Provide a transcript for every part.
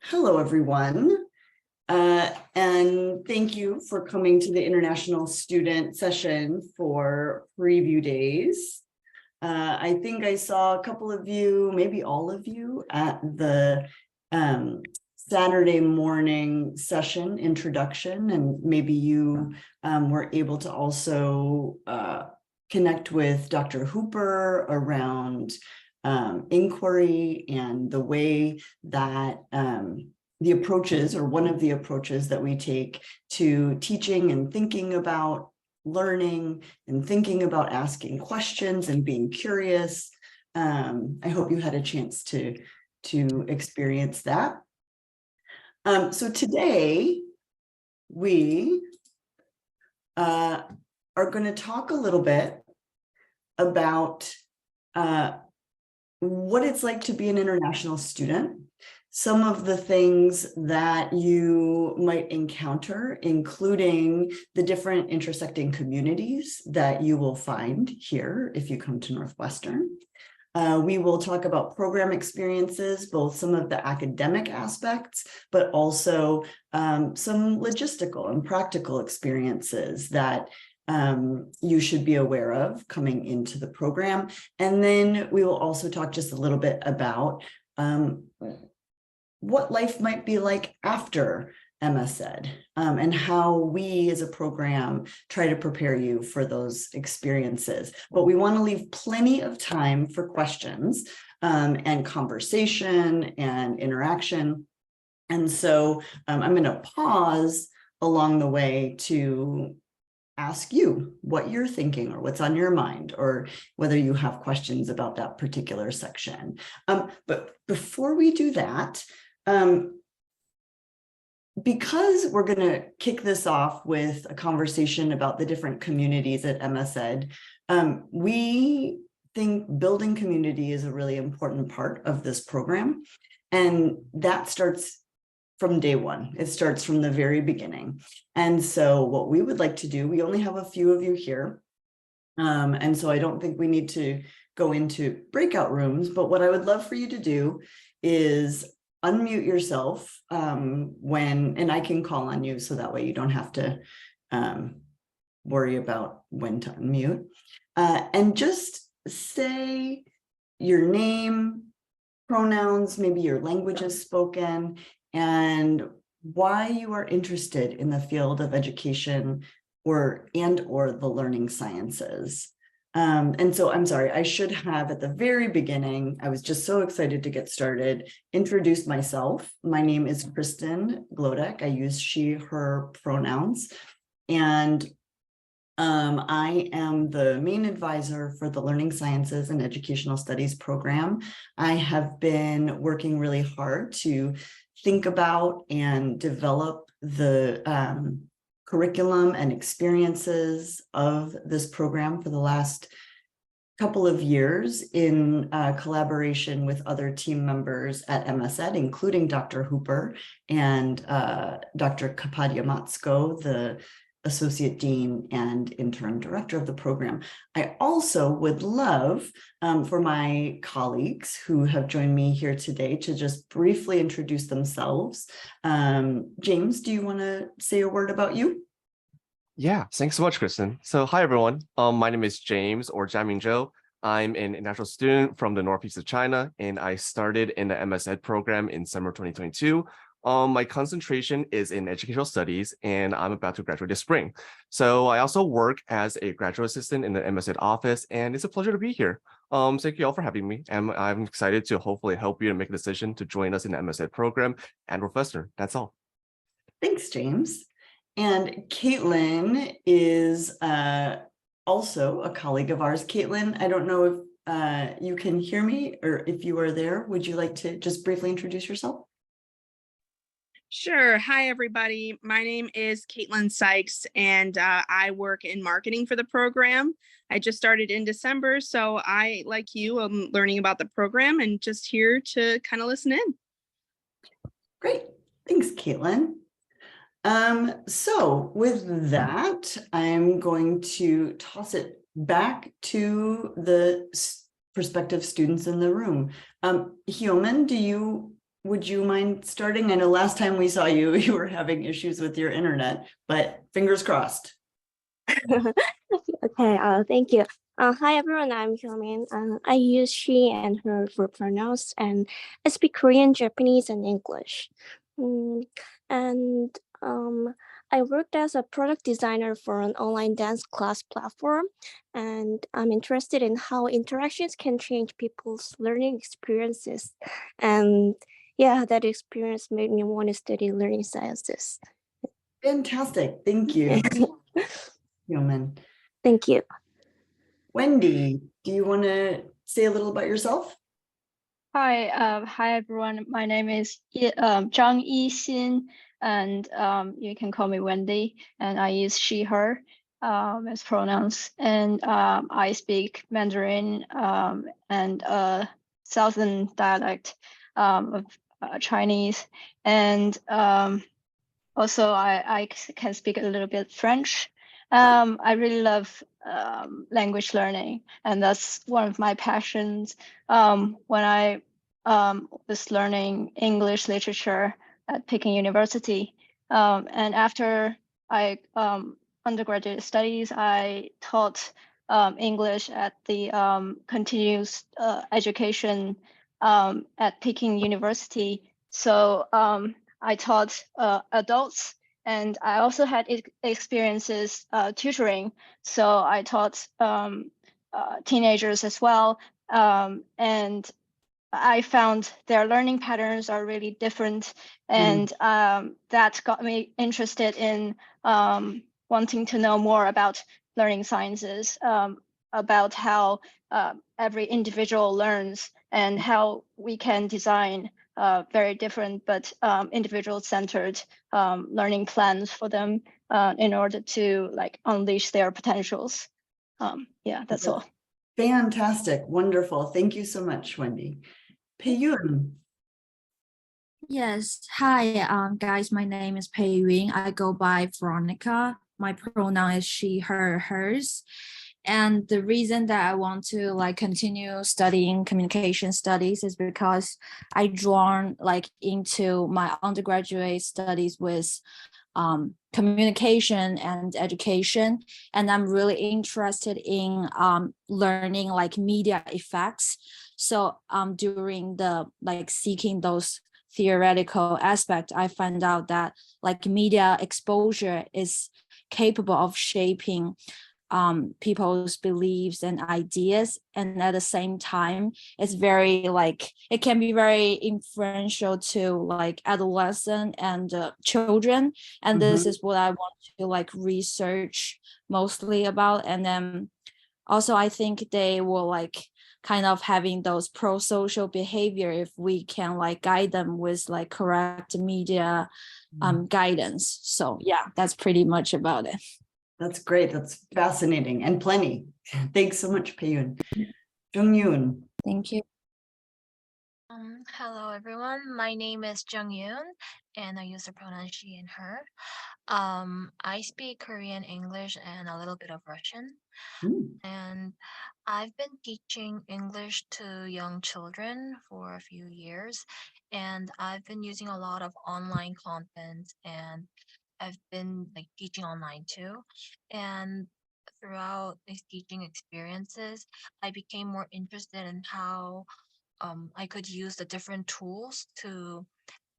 Hello, everyone. And thank you for coming to the International Student Session for Preview Days. I think I saw a couple of you, maybe all of you, at the Saturday morning session introduction, and maybe you were able to also connect with Dr. Hooper around inquiry and the way that the approaches, or one of the approaches that we take to teaching and thinking about learning and thinking about asking questions and being curious. I hope you had a chance to experience that. So today we are going to talk a little bit about what it's like to be an international student, some of the things that you might encounter, including the different intersecting communities that you will find here if you come to Northwestern. We will talk about program experiences, both some of the academic aspects, but also some logistical and practical experiences that you should be aware of coming into the program. And then we will also talk just a little bit about what life might be like after MS-Ed, and how we as a program try to prepare you for those experiences. But we want to leave plenty of time for questions and conversation and interaction. And so I'm going to pause along the way to ask you what you're thinking or what's on your mind, or whether you have questions about that particular section. But before we do that, because we're going to kick this off with a conversation about the different communities at MS-Ed, we think building community is a really important part of this program. And that starts from day one. It starts from the very beginning. And so what we would like to do, we only have a few of you here. And so I don't think we need to go into breakout rooms, but what I would love for you to do is unmute yourself and I can call on you, so that way you don't have to worry about when to unmute. And just say your name, pronouns, maybe your language is spoken, and why you are interested in the field of education or the learning sciences. And so I'm sorry, I should have at the very beginning, I was just so excited to get started, introduced myself. My name is Kristen Glodek. I use she, her pronouns. And I am the main advisor for the Learning Sciences and Educational Studies program. I have been working really hard to think about and develop the curriculum and experiences of this program for the last couple of years in collaboration with other team members at MS-Ed, including Dr. Hooper and Dr. Kapadia Matsko, the Associate Dean and Interim Director of the program. I also would love for my colleagues who have joined me here today to just briefly introduce themselves. James, do you want to say a word about you? Yeah, thanks so much, Kristen. So hi, everyone. My name is James, or Jiaming Zhou. I'm an international student from the Northeast of China, and I started in the MS-Ed program in summer 2022. My concentration is in educational studies, and I'm about to graduate this spring. So I also work as a graduate assistant in the MS-Ed office, and it's a pleasure to be here. Thank you all for having me, and I'm excited to hopefully help you to make a decision to join us in the MS-Ed program and Northwestern. That's all. Thanks, James. And Caitlin is also a colleague of ours. Caitlin, I don't know if you can hear me, or if you are there, would you like to just briefly introduce yourself? Sure. Hi, everybody. My name is Caitlin Sykes, and I work in marketing for the program. I just started in December, so I, like you, am learning about the program and just here to kind of listen in. Great. Thanks, Caitlin. So with that, I'm going to toss it back to the prospective students in the room. Hyomin, do you would you mind starting? I know last time we saw you, you were having issues with your internet, but fingers crossed. Okay, thank you. Hi everyone, I'm Hyomin. I use she and her for pronouns, and I speak Korean, Japanese, and English. And I worked as a product designer for an online dance class platform, and I'm interested in how interactions can change people's learning experiences. And yeah, that experience made me want to study learning sciences. Fantastic. Thank you, Hyomin. Thank you. Wendy, do you want to say a little about yourself? Hi everyone. My name is Zhang Yixin, and you can call me Wendy. And I use she, her as pronouns. And I speak Mandarin and Southern dialect of Chinese. And also I can speak a little bit French. I really love language learning, and that's one of my passions. When I was learning English literature at Peking University, and after I undergraduate studies, I taught English at the continuous education at Peking University. So I taught adults, and I also had experiences tutoring. So I taught teenagers as well. And I found their learning patterns are really different. And that got me interested in wanting to know more about learning sciences, about how every individual learns and how we can design very different but individual-centered learning plans for them in order to like unleash their potentials. Yeah, that's all. Fantastic. Wonderful. Thank you so much, Wendy. Pei-Yun. Yes. Hi, guys. My name is Pei Yun. I go by Veronica. My pronoun is she, her, hers. And the reason that I want to like continue studying communication studies is because I drawn like into my undergraduate studies with communication and education, and I'm really interested in learning like media effects. So during the like seeking those theoretical aspect, I found out that like media exposure is capable of shaping people's beliefs and ideas, and at the same time it's very like it can be very influential to like adolescent and children, and this is what I want to like research mostly about. And then also I think they will like kind of having those pro-social behavior if we can like guide them with like correct media guidance. So yeah, that's pretty much about it. That's great. That's fascinating and plenty. Thanks so much, Pei-Yun. Jung-Yoon. Thank you. Hello everyone, my name is Jung Yoon and I use the pronoun she and her. I speak Korean, English, and a little bit of Russian. And I've been teaching English to young children for a few years, and I've been using a lot of online content, and I've been like teaching online too. And throughout these teaching experiences, I became more interested in how I could use the different tools to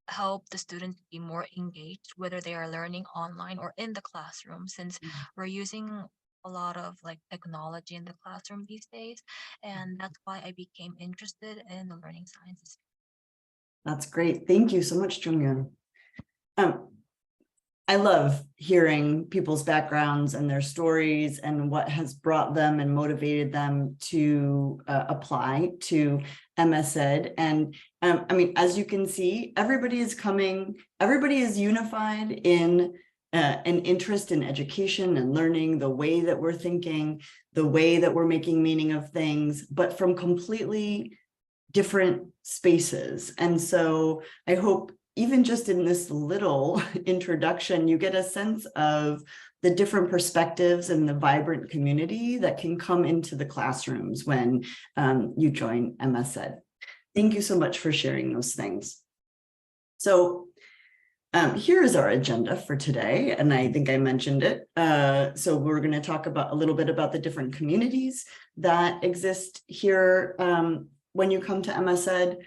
help the students be more engaged, whether they are learning online or in the classroom, since we're using a lot of like technology in the classroom these days. And that's why I became interested in the learning sciences. That's great. Thank you so much, Jung-Yoon. I love hearing people's backgrounds and their stories and what has brought them and motivated them to apply to MS Ed. And I mean, as you can see, everybody is unified in an interest in education and learning, the way that we're thinking, the way that we're making meaning of things, but from completely different spaces. And so I hope even just in this little introduction, you get a sense of the different perspectives and the vibrant community that can come into the classrooms when you join MS Ed. Thank you so much for sharing those things. So here is our agenda for today, and I think I mentioned it. So we're going to talk about a little bit about the different communities that exist here when you come to MS-Ed,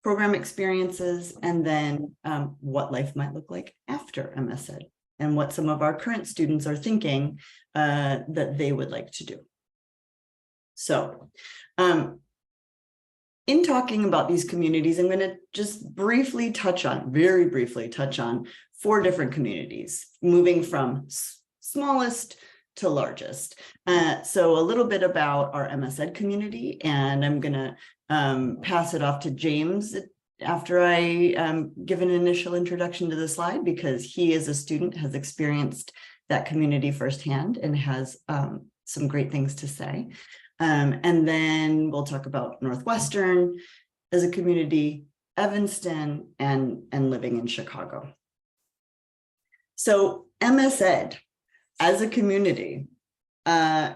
program experiences, and then what life might look like after MS-Ed, and what some of our current students are thinking that they would like to do. So in talking about these communities, I'm going to just very briefly touch on 4 different communities, moving from smallest to largest. So a little bit about our MS-Ed community, and I'm going to pass it off to James after I give an initial introduction to the slide, because he as a student has experienced that community firsthand and has some great things to say. And then we'll talk about Northwestern as a community, Evanston, and living in Chicago. So MS-Ed as a community, I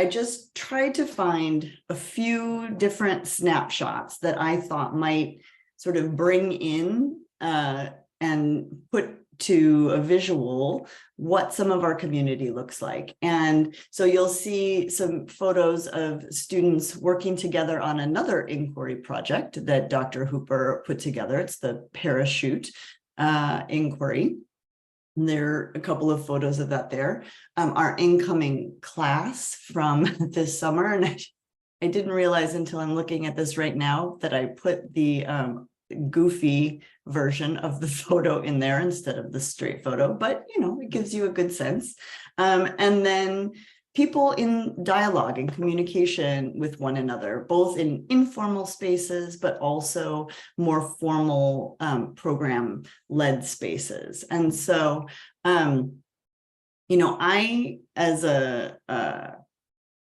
just tried to find a few different snapshots that I thought might sort of bring in and put to a visual what some of our community looks like. And so you'll see some photos of students working together on another inquiry project that Dr. Hooper put together. It's the Parachute inquiry. And there are a couple of photos of that there. Our incoming class from this summer, and I didn't realize until I'm looking at this right now that I put the goofy version of the photo in there instead of the straight photo, but you know, it gives you a good sense. And then people in dialogue and communication with one another, both in informal spaces, but also more formal program-led spaces. And so, you know, I, as a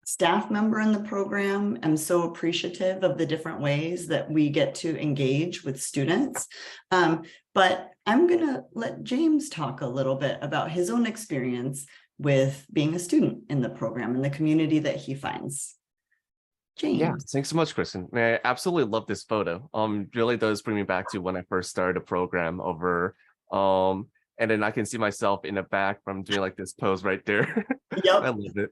staff member in the program, I'm so appreciative of the different ways that we get to engage with students. But I'm going to let James talk a little bit about his own experience with being a student in the program and the community that he finds. James. Yeah, thanks so much, Kristen. I absolutely love this photo. Really does bring me back to when I first started the program over. And then I can see myself in the back from doing like this pose right there. Yep. I love it.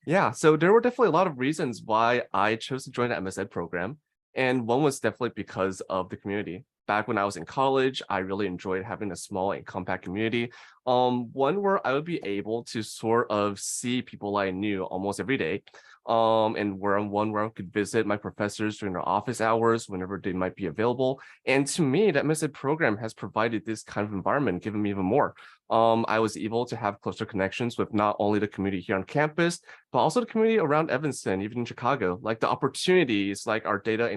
Yeah, so there were definitely a lot of reasons why I chose to join the MS-Ed program. And one was definitely because of the community. Back when I was in college, I really enjoyed having a small and compact community. One where I would be able to sort of see people I knew almost every day. And where I could visit my professors during their office hours whenever they might be available. And to me, that MS-Ed program has provided this kind of environment, given me even more. I was able to have closer connections with not only the community here on campus, but also the community around Evanston, even in Chicago, like the opportunities, like our data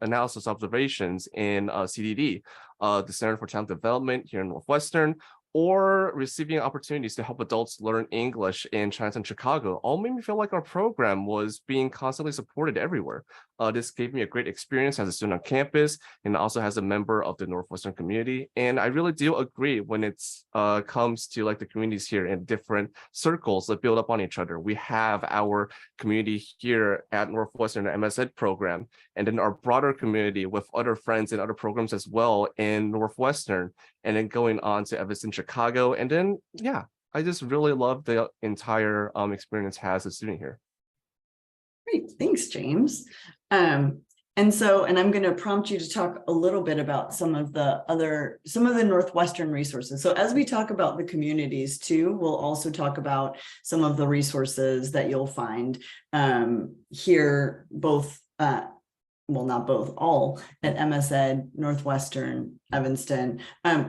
analysis observations in CDD, the Center for Child Development here in Northwestern, or receiving opportunities to help adults learn English in Chinatown, Chicago, all made me feel like our program was being constantly supported everywhere. This gave me a great experience as a student on campus and also as a member of the Northwestern community. And I really do agree when it comes to like the communities here in different circles that build up on each other. We have our community here at Northwestern MS-Ed program, and then our broader community with other friends and other programs as well in Northwestern, and then going on to Evanston, Chicago. And then, yeah, I just really love the entire experience as a student here. Great, thanks, James. And I'm going to prompt you to talk a little bit about some of the Northwestern resources. So as we talk about the communities too, we'll also talk about some of the resources that you'll find here, both well, not both, all at MS-Ed, Northwestern, Evanston.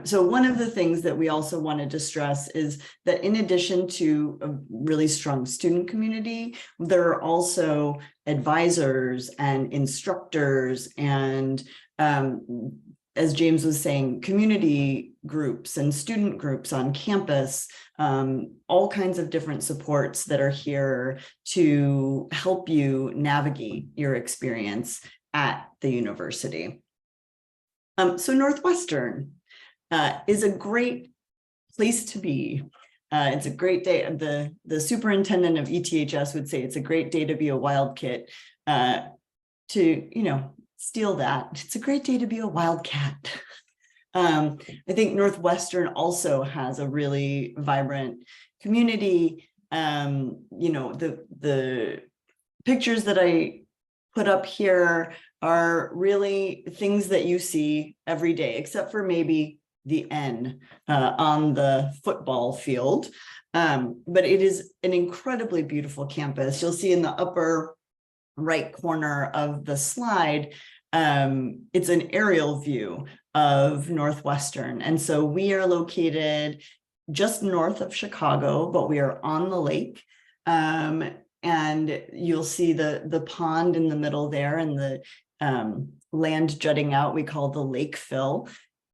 So one of the things that we also wanted to stress is that in addition to a really strong student community, there are also advisors and instructors and, as James was saying, community groups and student groups on campus, all kinds of different supports that are here to help you navigate your experience at the university. So Northwestern is a great place to be. It's a great day. The superintendent of ETHS would say it's a great day to be a wildcat. To, you know, steal that. It's a great day to be a wildcat. I think Northwestern also has a really vibrant community. The pictures that I put up here are really things that you see every day, except for maybe the N on the football field. But it is an incredibly beautiful campus. You'll see in the upper right corner of the slide, it's an aerial view of Northwestern. And so we are located just north of Chicago, but we are on the lake. And you'll see the pond in the middle there and the land jutting out, we call the lake fill.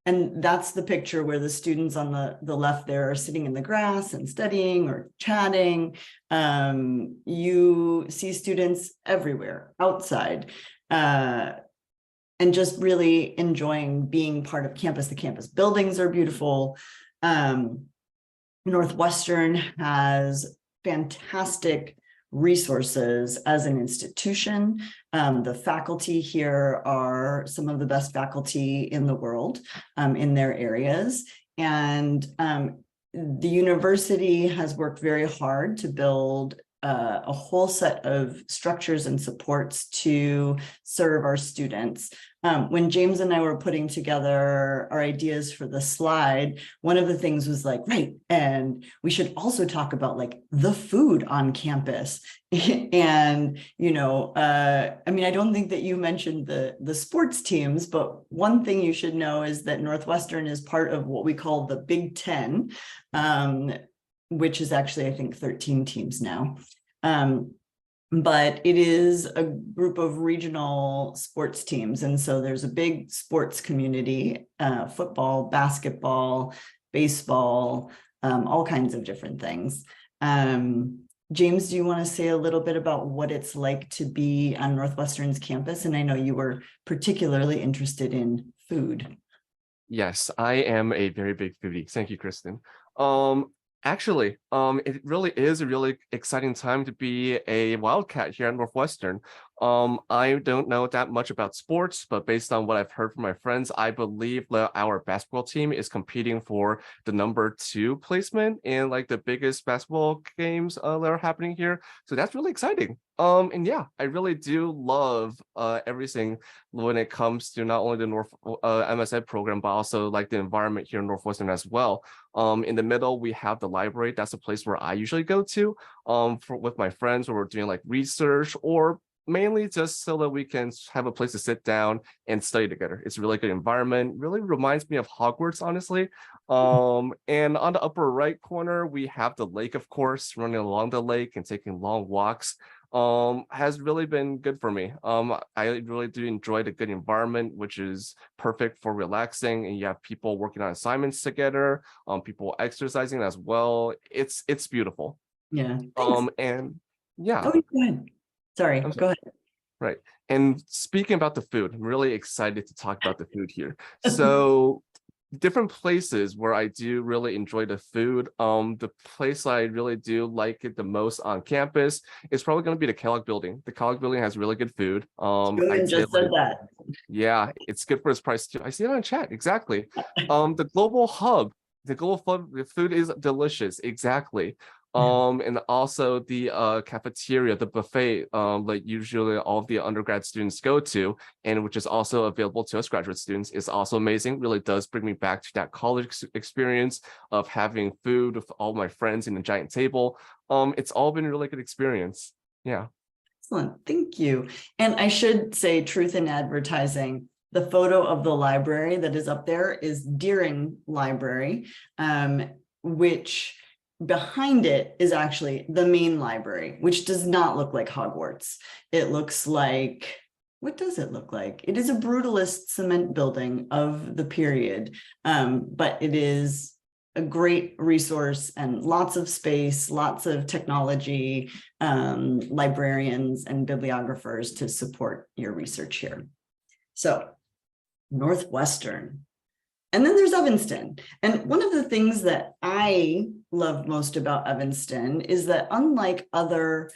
And that's the picture where the students on the left there are sitting in the grass and studying or chatting. You see students everywhere outside and just really enjoying being part of campus. The campus buildings are beautiful. Northwestern has fantastic resources as an institution. The faculty here are some of the best faculty in the world in their areas. And the university has worked very hard to build a whole set of structures and supports to serve our students. When James and I were putting together our ideas for the slide, one of the things was like, right, and we should also talk about like the food on campus. And, I mean, I don't think that you mentioned the sports teams, but one thing you should know is that Northwestern is part of what we call the Big Ten, which is actually, I think, 13 teams now. But it is a group of regional sports teams. And so there's a big sports community, football, basketball, baseball, all kinds of different things. James, do you want to say a little bit about what it's like to be on Northwestern's campus? And I know you were particularly interested in food. Yes, I am a very big foodie. Thank you, Kristen. Actually, it really is a really exciting time to be a Wildcat here at Northwestern. I don't know that much about sports, but based on what I've heard from my friends, I believe that our basketball team is competing for the #2 placement in like the biggest basketball games that are happening here. So that's really exciting. And yeah, I really do love everything when it comes to not only the MS Ed program, but also like the environment here in Northwestern as well. In the middle, we have the library. That's a place where I usually go to with my friends when we're doing like research, or mainly just so that we can have a place to sit down and study together. It's a really good environment. Really reminds me of Hogwarts, honestly. And on the upper right corner, we have the lake, of course. Running along the lake and taking long walks has really been good for me. I really do enjoy the good environment, which is perfect for relaxing, and you have people working on assignments together, people exercising as well. It's beautiful. Yeah. And yeah. Oh, go ahead. Sorry, go ahead. Right. And speaking about the food, I'm really excited to talk about the food here. So different places where I do really enjoy the food. The place I really do like it the most on campus is probably going to be the Kellogg building. The Kellogg building has really good food. I just said that. Yeah, it's good for its price too. I see it on chat. Exactly. The Global Hub, the food is delicious. Exactly. And also the cafeteria, the buffet, like usually all of the undergrad students go to, and which is also available to us graduate students, is also amazing. Really does bring me back to that college experience of having food with all my friends in a giant table. It's all been a really good experience. Yeah. Excellent. Thank you. And I should say, truth in advertising, the photo of the library that is up there is Deering Library, which behind it is actually the main library, which does not look like Hogwarts. It looks like, what does it look like? It is a brutalist cement building of the period, but it is a great resource and lots of space, lots of technology, librarians and bibliographers to support your research here. So Northwestern. And then there's Evanston. And one of the things that I love most about Evanston is that unlike other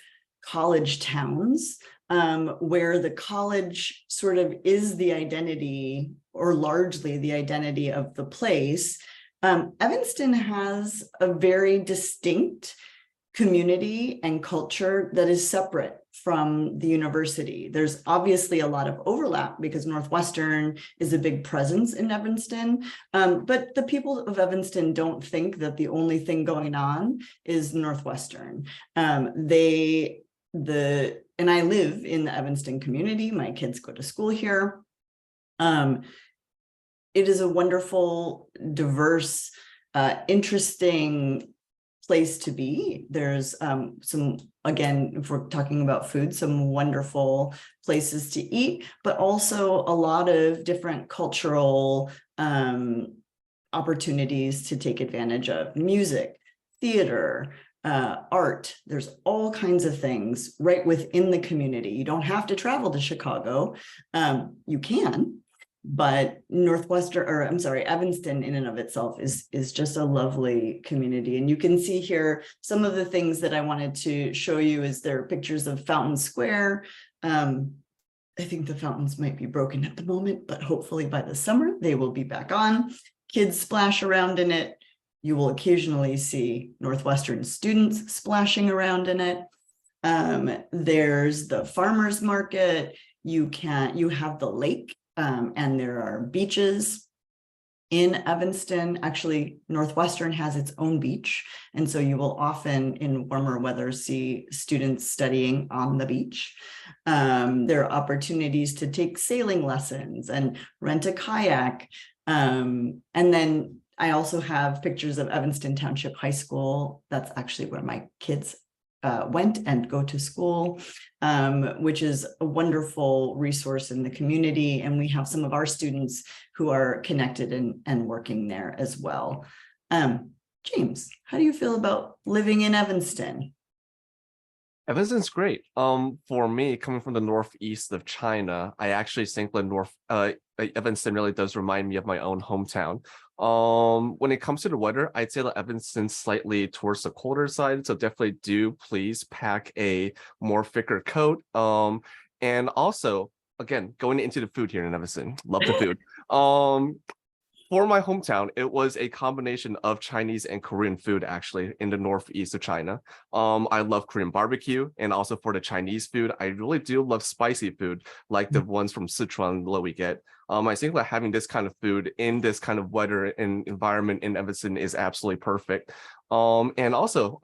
college towns, where the college sort of is the identity or largely the identity of the place, Evanston has a very distinct community and culture that is separate from the university. There's obviously a lot of overlap because Northwestern is a big presence in Evanston, but the people of Evanston don't think that the only thing going on is Northwestern. And I live in the Evanston community. My kids go to school here. It is a wonderful, diverse, interesting place to be. There's some, again, if we're talking about food, some wonderful places to eat, but also a lot of different cultural opportunities to take advantage of: music, theater, art. There's all kinds of things right within the community. You don't have to travel to Chicago. You can, but Evanston in and of itself is just a lovely community. And you can see here some of the things that I wanted to show you is there are pictures of Fountain Square. I think the fountains might be broken at the moment, but hopefully by the summer they will be back on. Kids splash around in it. You will occasionally see Northwestern students splashing around in it. There's the farmers market. You have the lake. And there are beaches in Evanston. Actually, Northwestern has its own beach. And so you will often in warmer weather see students studying on the beach. There are opportunities to take sailing lessons and rent a kayak. And then I also have pictures of Evanston Township High School. That's actually where my kids went and go to school, which is a wonderful resource in the community. And we have some of our students who are connected and working there as well. James, how do you feel about living in Evanston? Evanston's great. For me, coming from the northeast of China, I actually think the Evanston really does remind me of my own hometown. When it comes to the weather, I'd say that Evanston's slightly towards the colder side, so definitely do please pack a more thicker coat. And also, again, going into the food here in Evanston, love the food. For my hometown, it was a combination of Chinese and Korean food, actually, in the northeast of China. I love Korean barbecue, and also for the Chinese food, I really do love spicy food, like the ones from Sichuan that we get. I think that having this kind of food in this kind of weather and environment in Evanston is absolutely perfect. And also,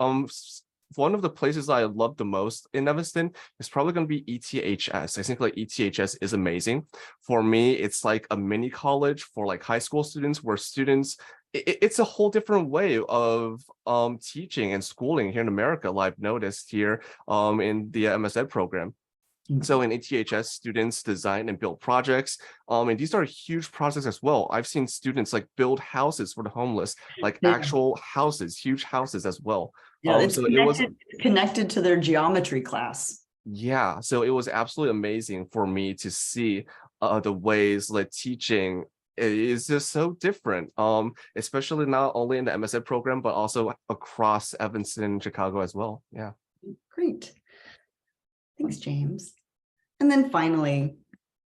one of the places I love the most in Evanston is probably going to be ETHS. I think like ETHS is amazing. For me, it's like a mini college for like high school students where students, it's a whole different way of teaching and schooling here in America, I've noticed here in the MSed program. So in ETHS, students design and build projects, and these are huge projects as well. I've seen students like build houses for the homeless, like actual houses, huge houses as well. Yeah, it's connected to their geometry class. Yeah, so it was absolutely amazing for me to see the ways like teaching is just so different, especially not only in the MSed program, but also across Evanston, Chicago as well. Yeah. Great. Thanks, James. And then finally,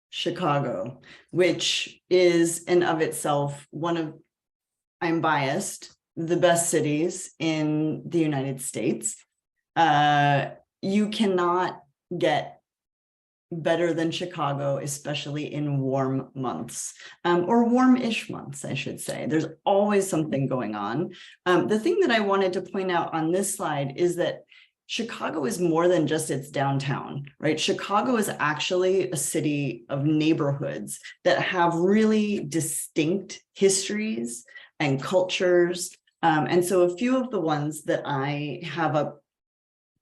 Chicago, which is in of itself one of, I'm biased, the best cities in the United States. You cannot get better than Chicago, especially in warm months, or warm-ish months, I should say. There's always something going on. The thing that I wanted to point out on this slide is that Chicago is more than just its downtown, right? Chicago is actually a city of neighborhoods that have really distinct histories and cultures. And so a few of the ones that I have up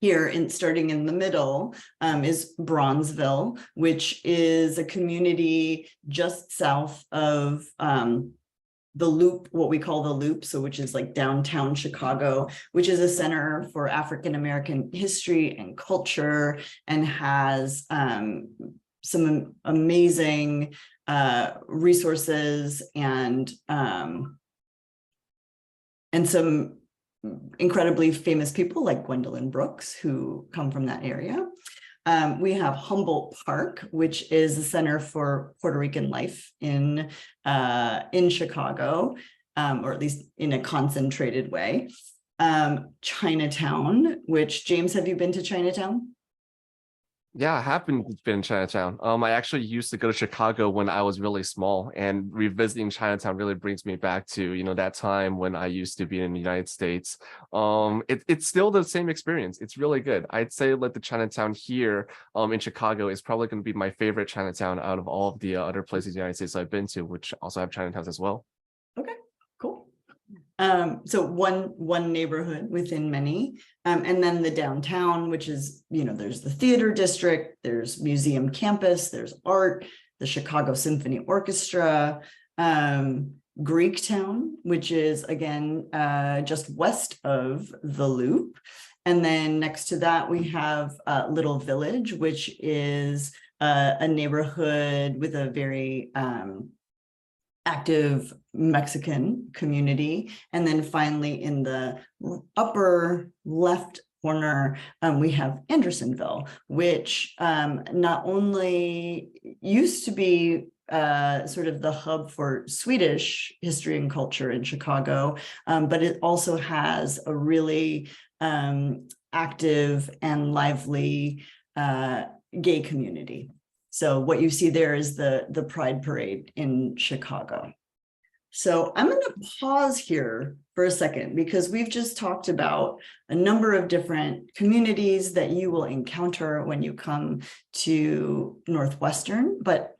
here, starting in the middle, is Bronzeville, which is a community just south of the Loop, what we call the Loop, so which is like downtown Chicago, which is a center for African-American history and culture, and has some amazing resources and some incredibly famous people like Gwendolyn Brooks, who come from that area. We have Humboldt Park, which is the Center for Puerto Rican Life in Chicago, or at least in a concentrated way. Chinatown, which, James, have you been to Chinatown? Yeah, I have been in Chinatown. I actually used to go to Chicago when I was really small, and revisiting Chinatown really brings me back to, you know, that time when I used to be in the United States. It's still the same experience. It's really good. I'd say like the Chinatown here in Chicago is probably going to be my favorite Chinatown out of all of the other places in the United States I've been to, which also have Chinatowns as well. Okay, cool. So one neighborhood within many, and then the downtown, which is, you know, there's the theater district, there's museum campus, there's art, the Chicago Symphony Orchestra, Greektown, which is again just west of the Loop, and then next to that we have Little Village, which is a neighborhood with a very active Mexican community. And then finally in the upper left corner, we have Andersonville, which not only used to be sort of the hub for Swedish history and culture in Chicago, but it also has a really active and lively gay community. So what you see there is the Pride Parade in Chicago. So I'm going to pause here for a second because we've just talked about a number of different communities that you will encounter when you come to Northwestern, but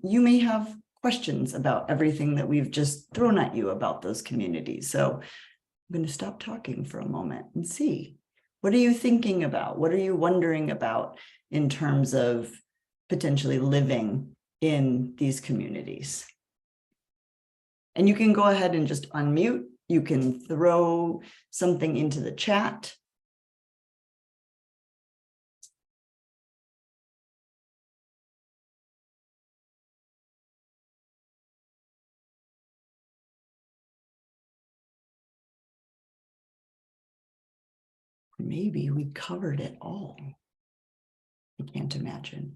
you may have questions about everything that we've just thrown at you about those communities. So I'm going to stop talking for a moment and see, what are you thinking about? What are you wondering about in terms of potentially living in these communities? And you can go ahead and just unmute. You can throw something into the chat. Maybe we covered it all. I can't imagine.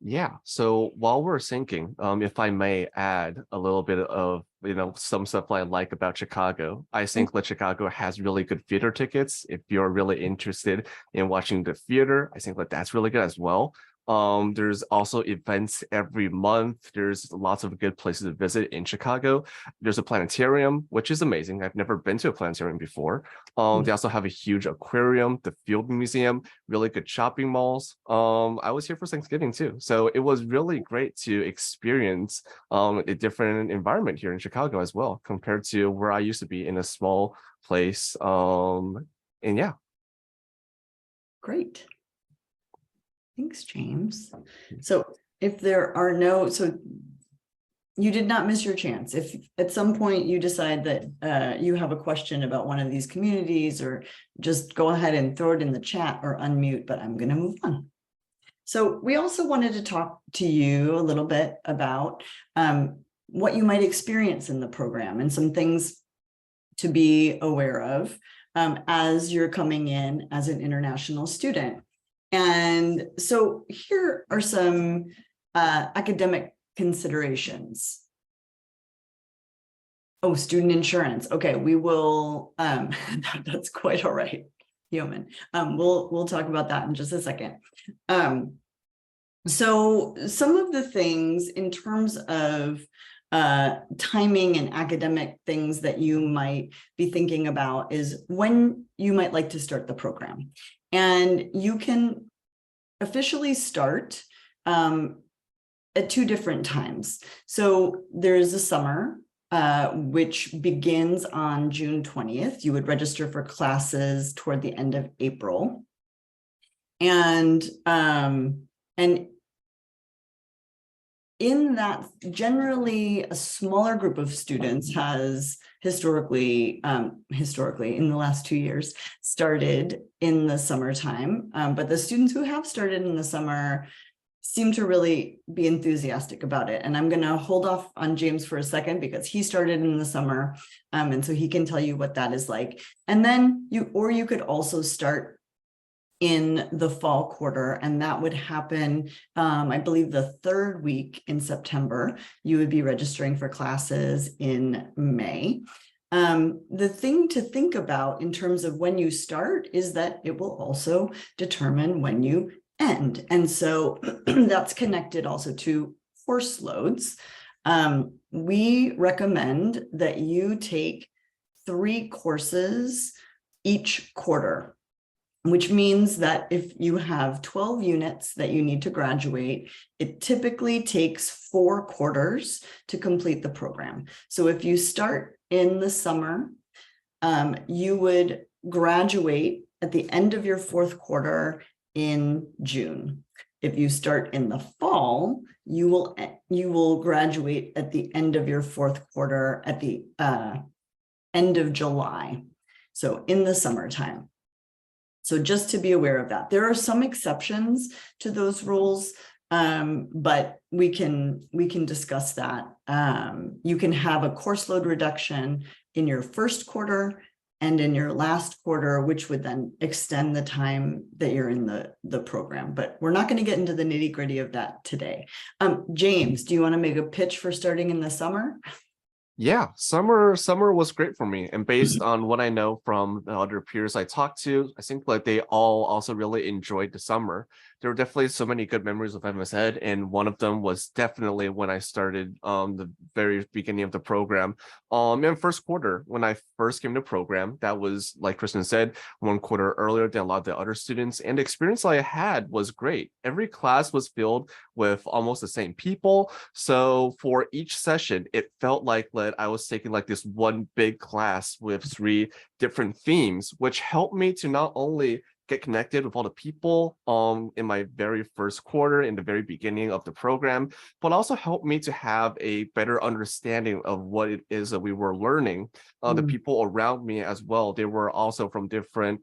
Yeah, so while we're thinking, if I may add a little bit of, you know, some stuff I like about Chicago, I think that Chicago has really good theater tickets. If you're really interested in watching the theater, I think that that's really good as well. There's also events every month. There's lots of good places to visit in Chicago. There's a planetarium, which is amazing. I've never been to a planetarium before. They also have a huge aquarium, the Field Museum, really good shopping malls. I was here for Thanksgiving too. So it was really great to experience a different environment here in Chicago as well, compared to where I used to be in a small place. And yeah. Great. Thanks, James. So if there are no, so you did not miss your chance. If at some point you decide that you have a question about one of these communities, or just go ahead and throw it in the chat or unmute, but I'm going to move on. So we also wanted to talk to you a little bit about what you might experience in the program and some things to be aware of as you're coming in as an international student. And so here are some academic considerations. Oh, student insurance. Okay, we will, that's quite all right, Yeoman. We'll talk about that in just a second. So some of the things in terms of timing and academic things that you might be thinking about is when you might like to start the program. And you can officially start at two different times. So there's a summer, which begins on June 20th. You would register for classes toward the end of April. And in that, generally a smaller group of students has historically in the last 2 years started in the summertime, but the students who have started in the summer seem to really be enthusiastic about it. And I'm going to hold off on James for a second because he started in the summer, and so he can tell you what that is like. And then you could also start in the fall quarter, and that would happen, I believe, the third week in September. You would be registering for classes in May. The thing to think about in terms of when you start is that it will also determine when you end. And so that's connected also to course loads. We recommend that you take 3 courses each quarter, which means that if you have 12 units that you need to graduate, it typically takes 4 quarters to complete the program. So if you start in the summer, you would graduate at the end of your 4th quarter in June. If you start in the fall, you will graduate at the end of your 4th quarter at the end of July. So in the summertime. So just to be aware of that. There are some exceptions to those rules, but we can discuss that. You can have a course load reduction in your 1st quarter and in your last quarter, which would then extend the time that you're in the program. But we're not going to get into the nitty-gritty of that today. James, do you want to make a pitch for starting in the summer? Yeah, summer was great for me, and based on what I know from the other peers I talked to, I think like they all also really enjoyed the summer. There were definitely so many good memories of MS Ed, and one of them was definitely when I started the very beginning of the program. In 1st quarter, when I first came to the program, that was, like Kristen said, 1 quarter earlier than a lot of the other students, and the experience I had was great. Every class was filled with almost the same people, so for each session, it felt like I was taking like this one big class with 3 different themes, which helped me to not only get connected with all the people in my very 1st quarter in the very beginning of the program, but also helped me to have a better understanding of what it is that we were learning. The people around me as well, they were also from different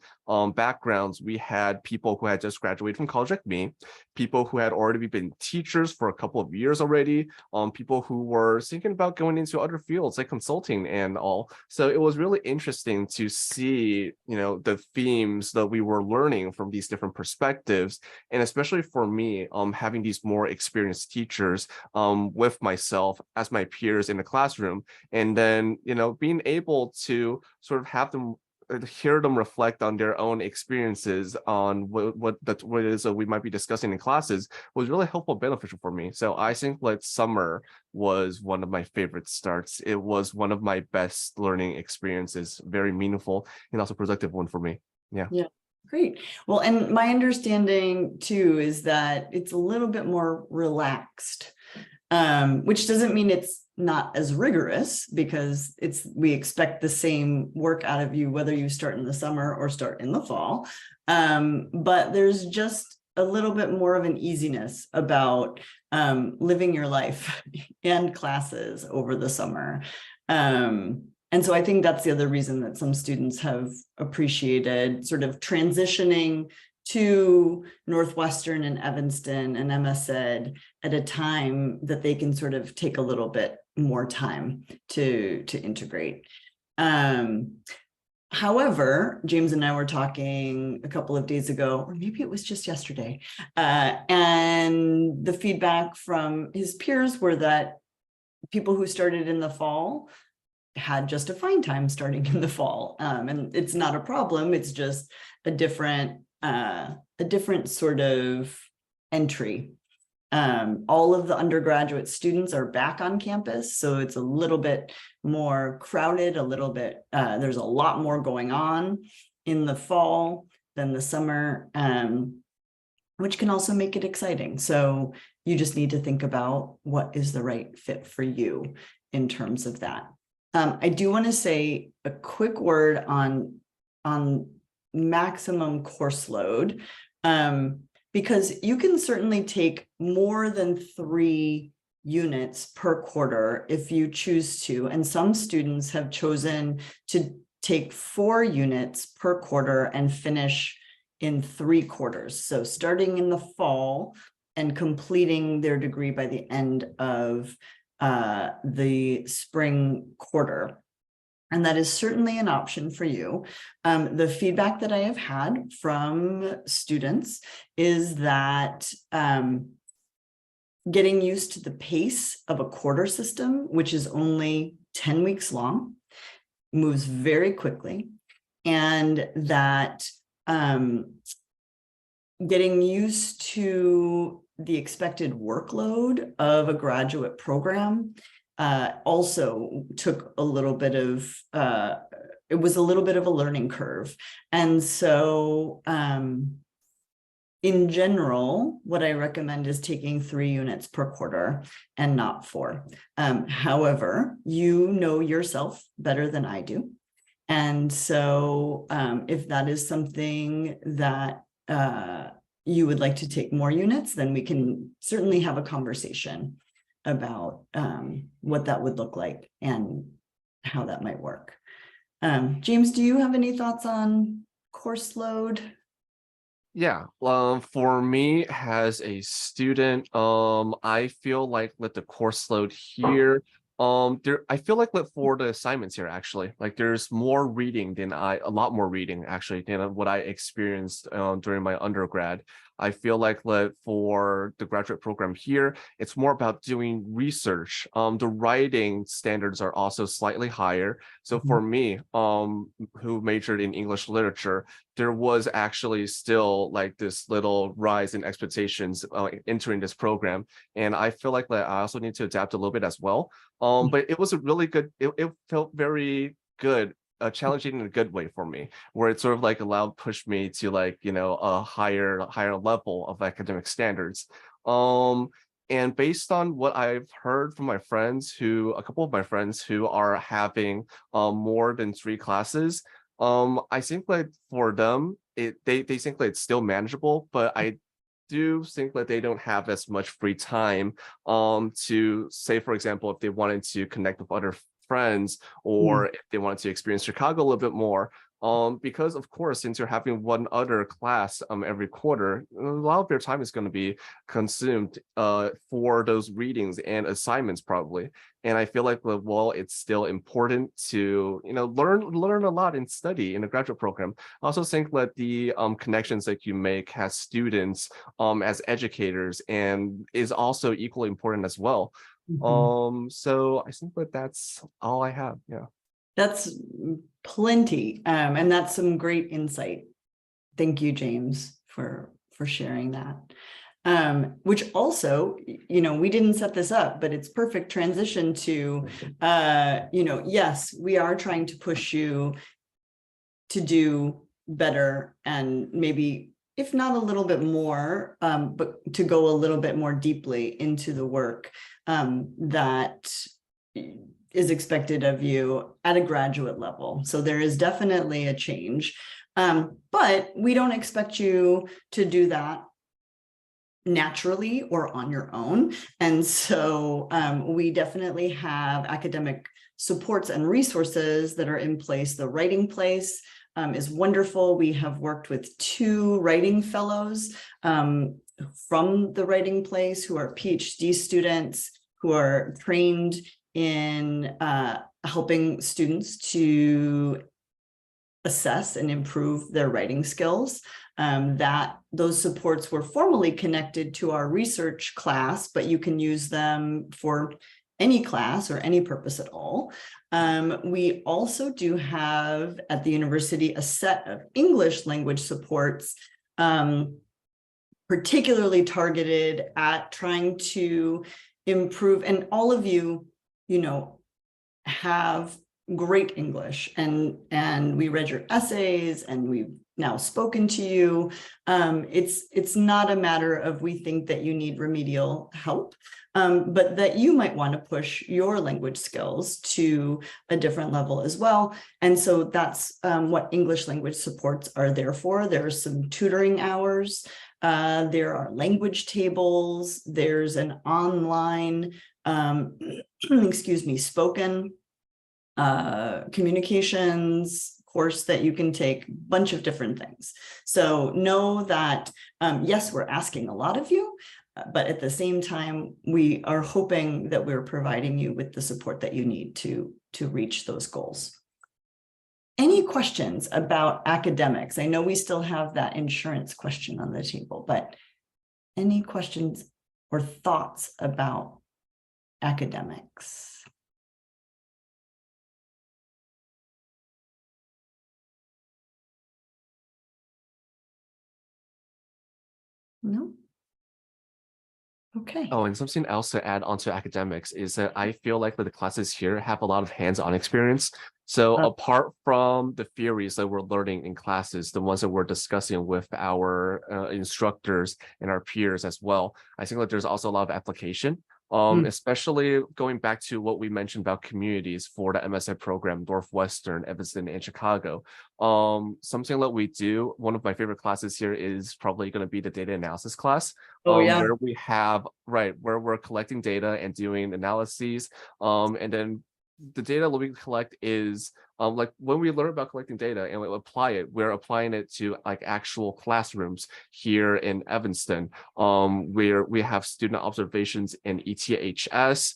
backgrounds. We had people who had just graduated from college like me, people who had already been teachers for a couple of years already, people who were thinking about going into other fields like consulting and all. So it was really interesting to see, the themes that we were learning from these different perspectives, and especially for me, having these more experienced teachers with myself as my peers in the classroom, and then being able to sort of have them hear them reflect on their own experiences on what it is that we might be discussing in classes was really helpful, beneficial for me. So I think like summer was one of my favorite starts. It was one of my best learning experiences, very meaningful and also productive one for me. Yeah. Great. Well, and my understanding too is that it's a little bit more relaxed, which doesn't mean it's not as rigorous, because we expect the same work out of you whether you start in the summer or start in the fall. But there's just a little bit more of an easiness about living your life and classes over the summer. And so I think that's the other reason that some students have appreciated sort of transitioning to Northwestern and Evanston and MS Ed at a time that they can sort of take a little bit more time to integrate. However, James and I were talking a couple of days ago, or maybe it was just yesterday, and the feedback from his peers were that people who started in the fall had just a fine time starting in the fall. And it's not a problem, it's just a different sort of entry. All of the undergraduate students are back on campus, so it's a little bit more crowded, there's a lot more going on in the fall than the summer, which can also make it exciting. So you just need to think about what is the right fit for you in terms of that. I do want to say a quick word on maximum course load, because you can certainly take more than 3 units per quarter if you choose to, and some students have chosen to take 4 units per quarter and finish in 3 quarters. So starting in the fall and completing their degree by the end of the spring quarter. And that is certainly an option for you. The feedback that I have had from students is that getting used to the pace of a quarter system, which is only 10 weeks long, moves very quickly, and that getting used to the expected workload of a graduate program also took a little bit of, it was a little bit of a learning curve. And so in general, what I recommend is taking 3 units per quarter and not 4. However, you know yourself better than I do. And so if that is something that you would like to take more units, then we can certainly have a conversation about what that would look like and how that might work. James, do you have any thoughts on course load? Yeah, for me as a student, I feel like with the course load here, I feel like for the assignments here, actually, like there's more reading than a lot more reading actually than what I experienced during my undergrad. I feel like for the graduate program here, it's more about doing research. The writing standards are also slightly higher. So for me, who majored in English literature, there was actually still like this little rise in expectations entering this program. And I feel like I also need to adapt a little bit as well. But it was a really good, it felt very good, challenging in a good way for me, where it sort of like pushed me to like, you know, a higher level of academic standards. And based on what I've heard from my friends a couple of my friends who are having more than 3 classes, I think like for them, they think that it's still manageable, but I do think that they don't have as much free time to say, for example, if they wanted to connect with other friends or if they wanted to experience Chicago a little bit more. Because of course, since you're having one other class every quarter, a lot of their time is going to be consumed for those readings and assignments probably. And I feel like, well, it's still important to, you know, learn a lot and study in a graduate program. I also think that the connections that you make as students, as educators, and is also equally important as well. So I think that that's all I have. Yeah. That's plenty. And that's some great insight. Thank you, James, for sharing that. Which also, you know, we didn't set this up, but it's perfect transition to, you know, yes, we are trying to push you to do better and maybe, if not a little bit more, but to go a little bit more deeply into the work that is expected of you at a graduate level. So there is definitely a change, but we don't expect you to do that naturally or on your own. And so we definitely have academic supports and resources that are in place. The Writing Place is wonderful. We have worked with 2 writing fellows from the Writing Place who are PhD students who are trained in helping students to assess and improve their writing skills. That those supports were formally connected to our research class, but you can use them for any class or any purpose at all. We also do have at the university a set of English language supports, particularly targeted at trying to improve, and all of you, you know, have great English, and we read your essays and we've now spoken to you. It's not a matter of we think that you need remedial help, but that you might want to push your language skills to a different level as well. And so that's what English language supports are there for. There are some tutoring hours. There are language tables. There's an online, spoken communications course that you can take, a bunch of different things. So know that, yes, we're asking a lot of you, but at the same time, we are hoping that we're providing you with the support that you need to reach those goals. Any questions about academics? I know we still have that insurance question on the table, but any questions or thoughts about academics? No? Okay. Oh, and something else to add onto academics is that I feel like the classes here have a lot of hands-on experience. So apart from the theories that we're learning in classes, the ones that we're discussing with our instructors and our peers as well, I think that there's also a lot of application. Especially going back to what we mentioned about communities for the MSN program, Northwestern, Evanston, and Chicago. Something that we do, one of my favorite classes here is probably going to be the data analysis class, where we have, where we're collecting data and doing analyses. And then the data that we collect is like when we learn about collecting data and we apply it, we're applying it to like actual classrooms here in Evanston, where we have student observations in ETHS.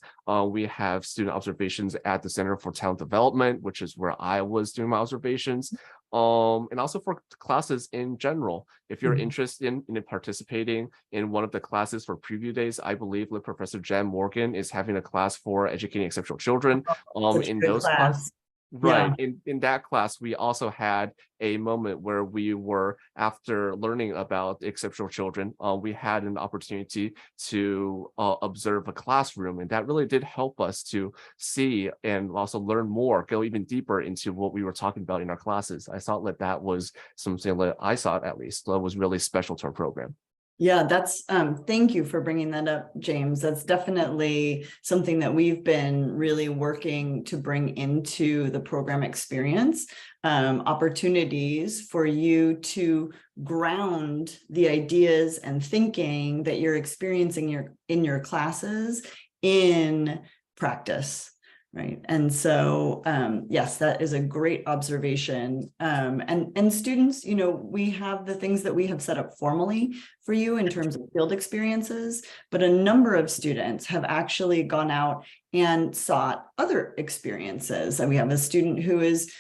We have student observations at the Center for Talent Development, which is where I was doing my observations. And also for classes in general. If you're interested in participating in one of the classes for preview days, I believe that Professor Jan Morgan is having a class for educating exceptional children. In those classes. Right. In that class, we also had a moment where we were, after learning about exceptional children, we had an opportunity to observe a classroom. And that really did help us to see and also learn more, go even deeper into what we were talking about in our classes. I thought that that was something that I thought, at least, that was really special to our program. Yeah, that's thank you for bringing that up, James. That's definitely something that we've been really working to bring into the program experience, opportunities for you to ground the ideas and thinking that you're experiencing in your classes in practice. Right. And so, yes, that is a great observation. And students, you know, we have the things that we have set up formally for you in terms of field experiences, but a number of students have actually gone out and sought other experiences. And we have a student who is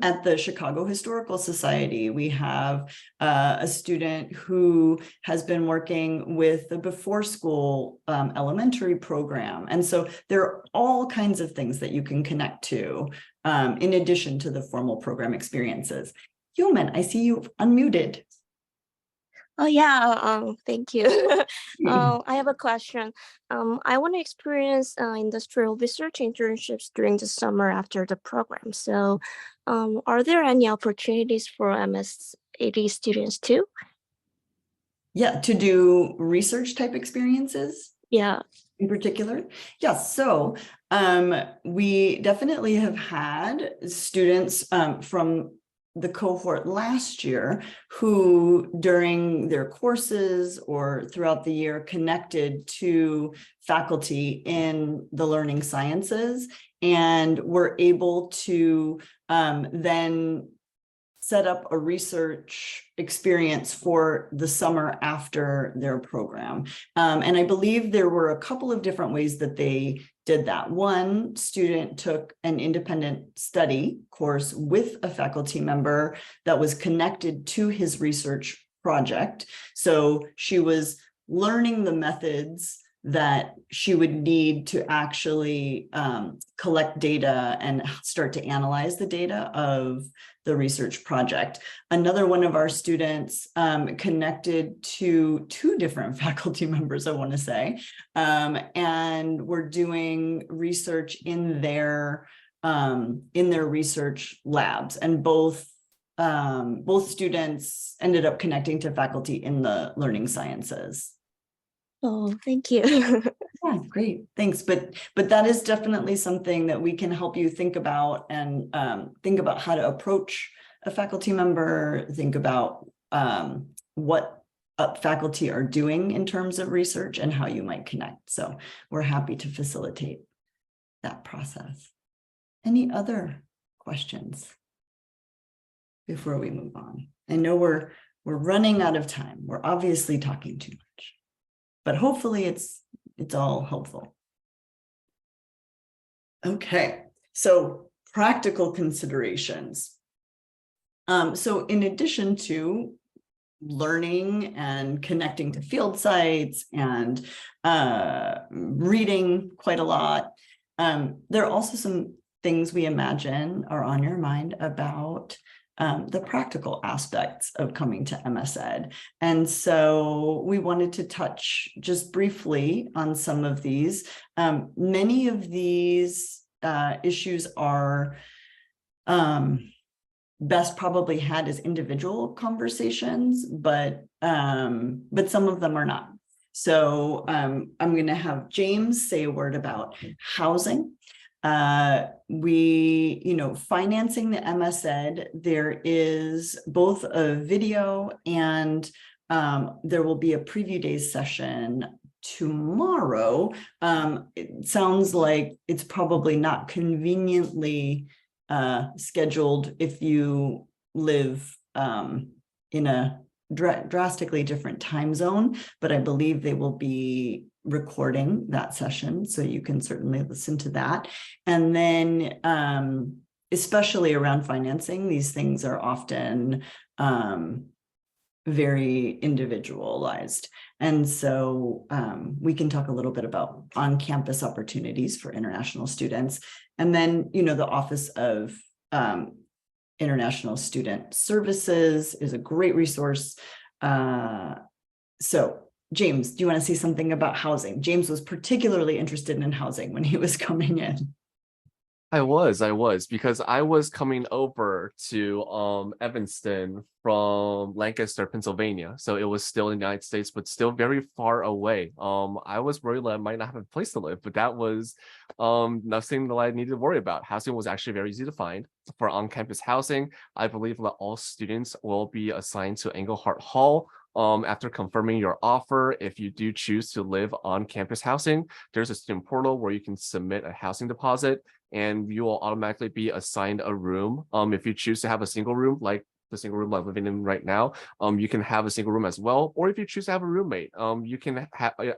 at the Chicago Historical Society. We have a student who has been working with the before school elementary program. And so there are all kinds of things that you can connect to in addition to the formal program experiences. Yeoman, I see you've unmuted. Oh yeah, thank you. I have a question. I want to experience industrial research internships during the summer after the program. So are there any opportunities for MSAD students too? Yeah, to do research type experiences? Yeah. In particular? Yes, so we definitely have had students from the cohort last year who during their courses or throughout the year connected to faculty in the learning sciences and were able to then set up a research experience for the summer after their program. And I believe there were a couple of different ways that they did that. One student took an independent study course with a faculty member that was connected to his research project. So she was learning the methods that she would need to actually collect data and start to analyze the data of the research project. Another one of our students connected to two different faculty members, I want to say, and we're doing research in their research labs, and both students ended up connecting to faculty in the learning sciences. Oh, thank you. Yeah, great, thanks. But that is definitely something that we can help you think about, and think about how to approach a faculty member, think about what faculty are doing in terms of research and how you might connect. So we're happy to facilitate that process. Any other questions before we move on? I know we're running out of time. We're obviously talking too much, but hopefully it's all helpful. Okay, so practical considerations. So in addition to learning and connecting to field sites and reading quite a lot, there are also some things we imagine are on your mind about the practical aspects of coming to MSED. And so we wanted to touch just briefly on some of these. Many of these issues are best probably had as individual conversations, but some of them are not. So I'm going to have James say a word about housing. Financing the MSED, there is both a video and there will be a preview days session tomorrow. It sounds like it's probably not conveniently scheduled if you live in a drastically different time zone, but I believe they will be recording that session, so you can certainly listen to that. And then especially around financing, these things are often very individualized. And so we can talk a little bit about on-campus opportunities for international students. And then, the Office of International Student Services is a great resource. So James, do you want to say something about housing? James was particularly interested in housing when he was coming in. I was, because I was coming over to Evanston from Lancaster, Pennsylvania. So it was still in the United States, but still very far away. I was worried that I might not have a place to live, but that was nothing that I needed to worry about. Housing was actually very easy to find. For on-campus housing, I believe that all students will be assigned to Englehart Hall. After confirming your offer, if you do choose to live on campus housing, there's a student portal where you can submit a housing deposit and you will automatically be assigned a room. If you choose to have a single room, like the single room I'm living in right now, you can have a single room as well. Or if you choose to have a roommate, you can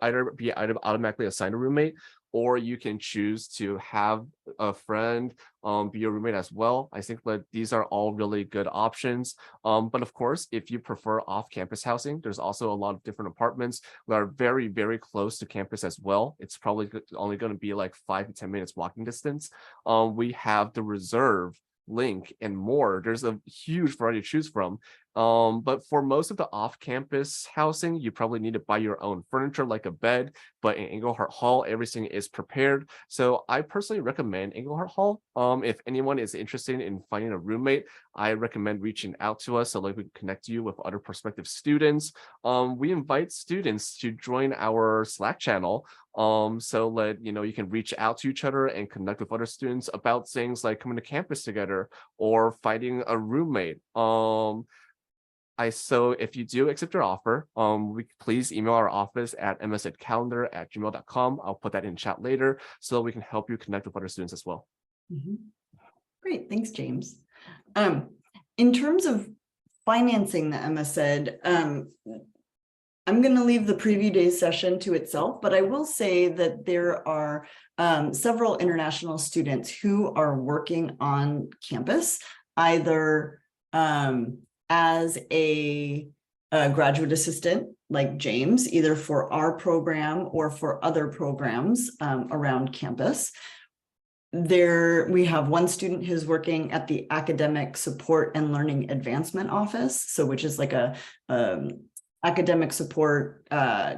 either be automatically assigned a roommate, or you can choose to have a friend be your roommate as well. I think that these are all really good options. But of course, if you prefer off-campus housing, there's also a lot of different apartments that are very, very close to campus as well. It's probably only going to be like 5 to 10 minutes walking distance. We have the Reserve, Link, and more. There's a huge variety to choose from. But for most of the off-campus housing, you probably need to buy your own furniture like a bed, but in Englehart Hall, everything is prepared. So I personally recommend Englehart Hall. If anyone is interested in finding a roommate, I recommend reaching out to us so that we can connect you with other prospective students. We invite students to join our Slack channel, so that you can reach out to each other and connect with other students about things like coming to campus together or finding a roommate. So if you do accept your offer, please email our office at msedcalendar@gmail.com. I'll put that in chat later so we can help you connect with other students as well. Great, thanks, James. In terms of financing the MSED, I'm going to leave the preview days session to itself, but I will say that there are several international students who are working on campus, either as a graduate assistant like James, either for our program or for other programs around campus. We have one student who's working at the Academic Support and Learning Advancement Office, so which is like a academic support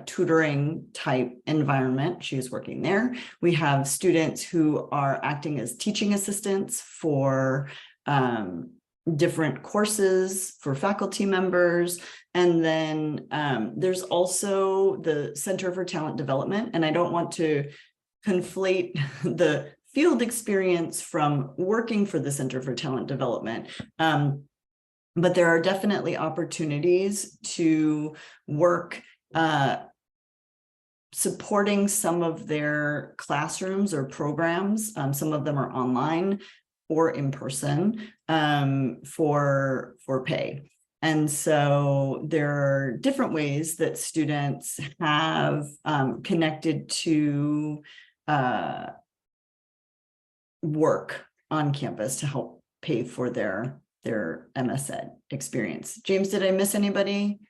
tutoring type environment. She's working there. We have students who are acting as teaching assistants for different courses for faculty members. And then there's also the Center for Talent Development. And I don't want to conflate the field experience from working for the Center for Talent Development. But there are definitely opportunities to work supporting some of their classrooms or programs. Some of them are online or in person for pay. And so there are different ways that students have connected to work on campus to help pay for their their MS Ed experience. James, did I miss anybody?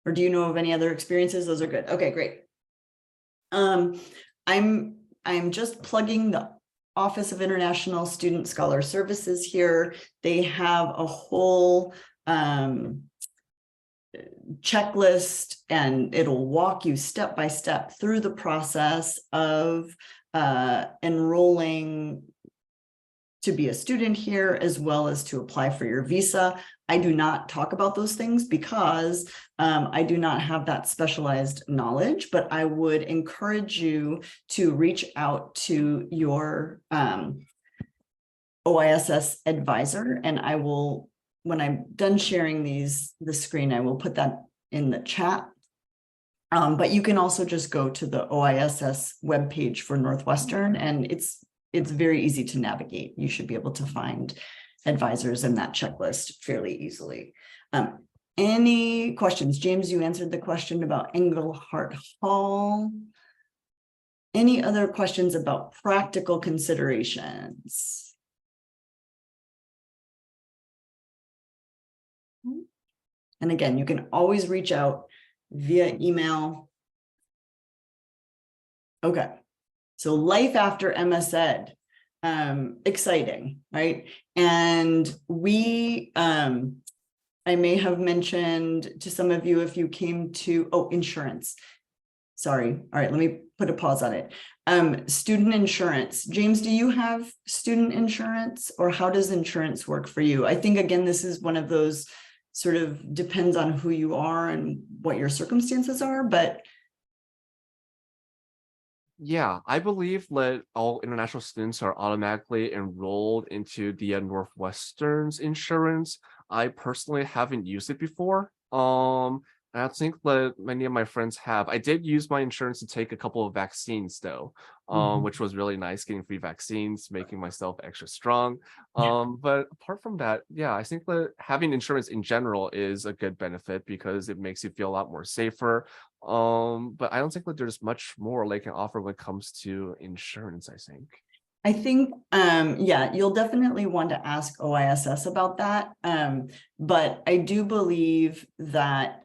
Or do you know of any other experiences? Those are good. Okay, great. I'm just plugging the Office of International Student Scholar Services here. They have a whole checklist, and it'll walk you step by step through the process of enrolling to be a student here, as well as to apply for your visa. I do not talk about those things because I do not have that specialized knowledge, but I would encourage you to reach out to your OISS advisor, and I will, when I'm done sharing the screen, I will put that in the chat. But you can also just go to the OISS webpage for Northwestern, and it's very easy to navigate. You should be able to find advisors in that checklist fairly easily. Any questions? James, you answered the question about Engelhart Hall. Any other questions about practical considerations? And again, you can always reach out via email. Okay. So life after MS-Ed, exciting, right? And we, I may have mentioned to some of you if you came to, insurance. Sorry. All right, let me put a pause on it. Student insurance. James, do you have student insurance, or how does insurance work for you? I think, again, this is one of those sort of depends on who you are and what your circumstances are, but yeah, I believe that all international students are automatically enrolled into the Northwestern's insurance. I personally haven't used it before. And I think that many of my friends have. I did use my insurance to take a couple of vaccines though, which was really nice, getting free vaccines, making myself extra strong. But apart from that, yeah, I think that having insurance in general is a good benefit because it makes you feel a lot more safer. But I don't think that there's much more they can offer when it comes to insurance, I think. I think, yeah, you'll definitely want to ask OISS about that. But I do believe that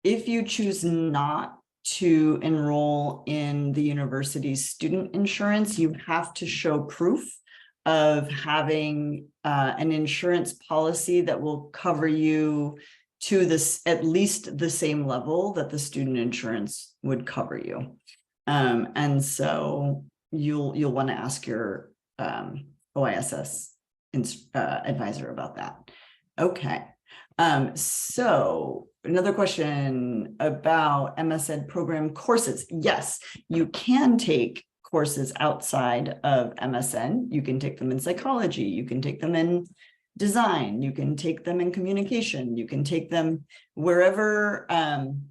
if you choose not to enroll in the university's student insurance, you have to show proof of having an insurance policy that will cover you to this at least the same level that the student insurance would cover you. And so you'll want to ask your OISS advisor about that. Okay. So another question about MS-Ed program courses. Yes, you can take courses outside of MS-Ed. You can take them in psychology. You can take them in design. You can take them in communication. You can take them wherever,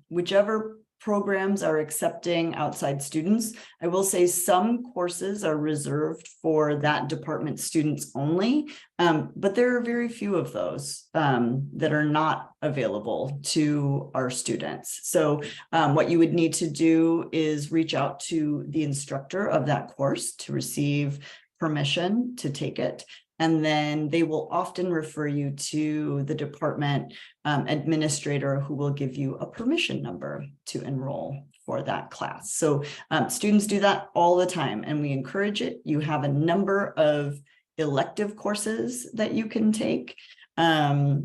whichever programs are accepting outside students. I will say some courses are reserved for that department students only, but there are very few of those that are not available to our students. So what you would need to do is reach out to the instructor of that course to receive permission to take it. And then they will often refer you to the department administrator who will give you a permission number to enroll for that class. So students do that all the time, and we encourage it. You have a number of elective courses that you can take. But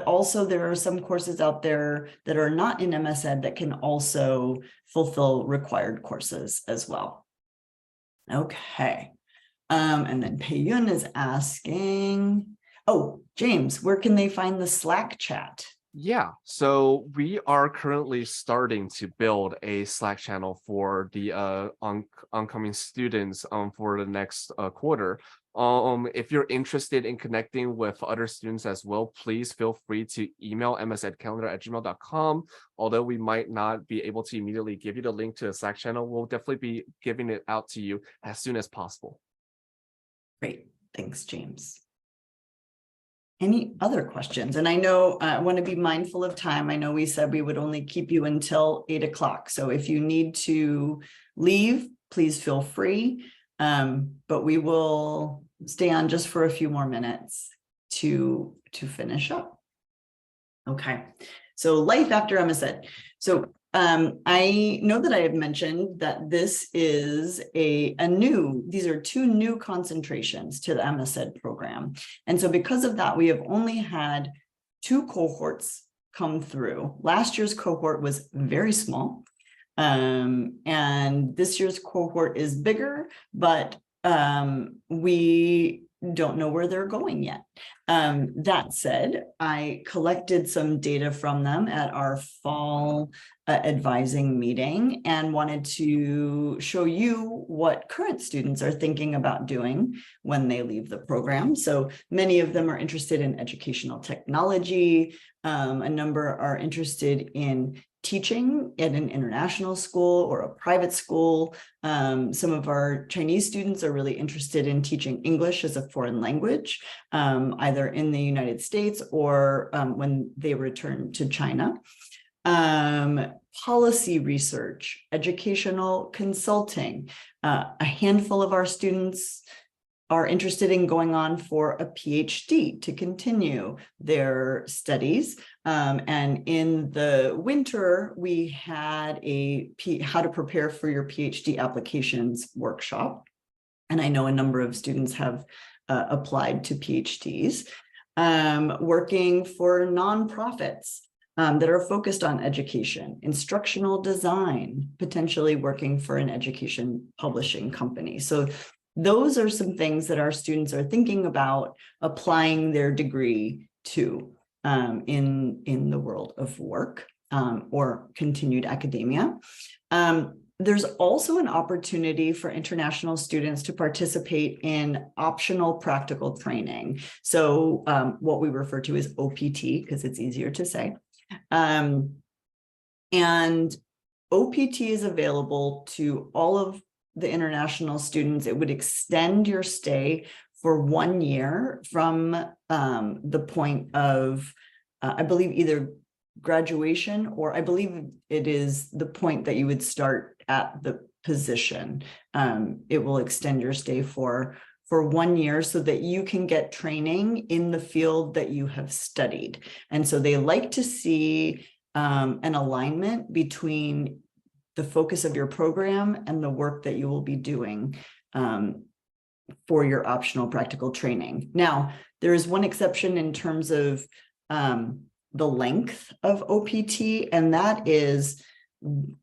also there are some courses out there that are not in MS-Ed that can also fulfill required courses as well. Okay. And then Pei-Yun is asking, James, where can they find the Slack chat? Yeah, so we are currently starting to build a Slack channel for the oncoming students for the next quarter. If you're interested in connecting with other students as well, please feel free to email msedcalendar@gmail.com. Although we might not be able to immediately give you the link to the Slack channel, we'll definitely be giving it out to you as soon as possible. Great. Thanks, James. Any other questions? And I know I want to be mindful of time. I know we said we would only keep you until 8 o'clock. So if you need to leave, please feel free. But we will stay on just for a few more minutes to finish up. Okay, so life after MSed. So I know that I have mentioned that this is these are 2 new concentrations to the MSed program. And so because of that, we have only had 2 cohorts come through. Last year's cohort was very small. And this year's cohort is bigger, but we don't know where they're going yet. That said, I collected some data from them at our fall advising meeting and wanted to show you what current students are thinking about doing when they leave the program. So many of them are interested in educational technology. A number are interested in teaching at an international school or a private school. Some of our Chinese students are really interested in teaching English as a foreign language, either in the United States or when they return to China. Policy research, educational consulting. A handful of our students are interested in going on for a PhD to continue their studies. And in the winter, we had a how to prepare for your PhD applications workshop. And I know a number of students have applied to PhDs, working for nonprofits that are focused on education, instructional design, potentially working for an education publishing company. So those are some things that our students are thinking about applying their degree to in the world of work or continued academia. There's also an opportunity for international students to participate in optional practical training. So what we refer to as OPT, because it's easier to say. And OPT is available to all of the international students. It would extend your stay for 1 year from the point of, I believe, either graduation, or I believe it is the point that you would start at the position. It will extend your stay for 1 year so that you can get training in the field that you have studied. And so they like to see an alignment between the focus of your program and the work that you will be doing for your optional practical training. Now, there is one exception in terms of the length of OPT, and that is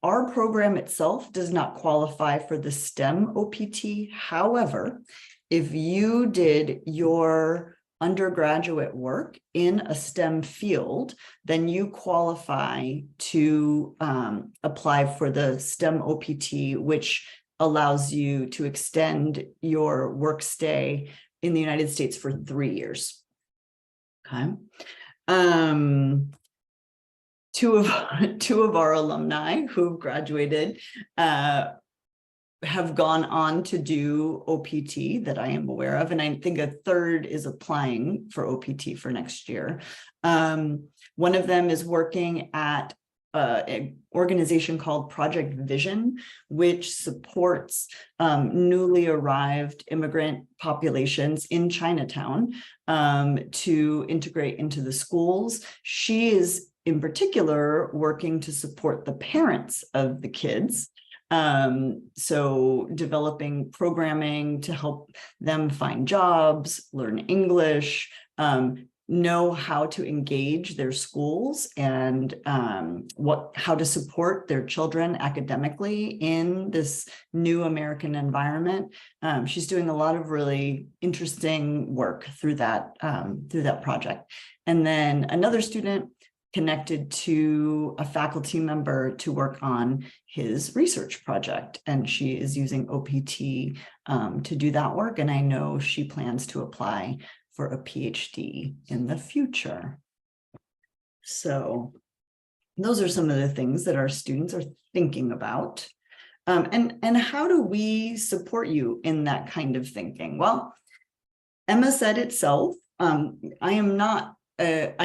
our program itself does not qualify for the STEM OPT. However, if you did your undergraduate work in a STEM field, then you qualify to apply for the STEM OPT, which allows you to extend your work stay in the United States for 3 years. Okay. Two of our alumni who've graduated have gone on to do OPT that I am aware of, and I think a third is applying for OPT for next year. One of them is working at an organization called Project Vision, which supports newly arrived immigrant populations in Chinatown to integrate into the schools. She is in particular working to support the parents of the kids. So developing programming to help them find jobs, learn English, know how to engage their schools, and how to support their children academically in this new American environment. She's doing a lot of really interesting work through that project. And then another student connected to a faculty member to work on his research project, and she is using OPT to do that work, and I know she plans to apply for a PhD in the future. So those are some of the things that our students are thinking about. And how do we support you in that kind of thinking? Well, MSed itself, I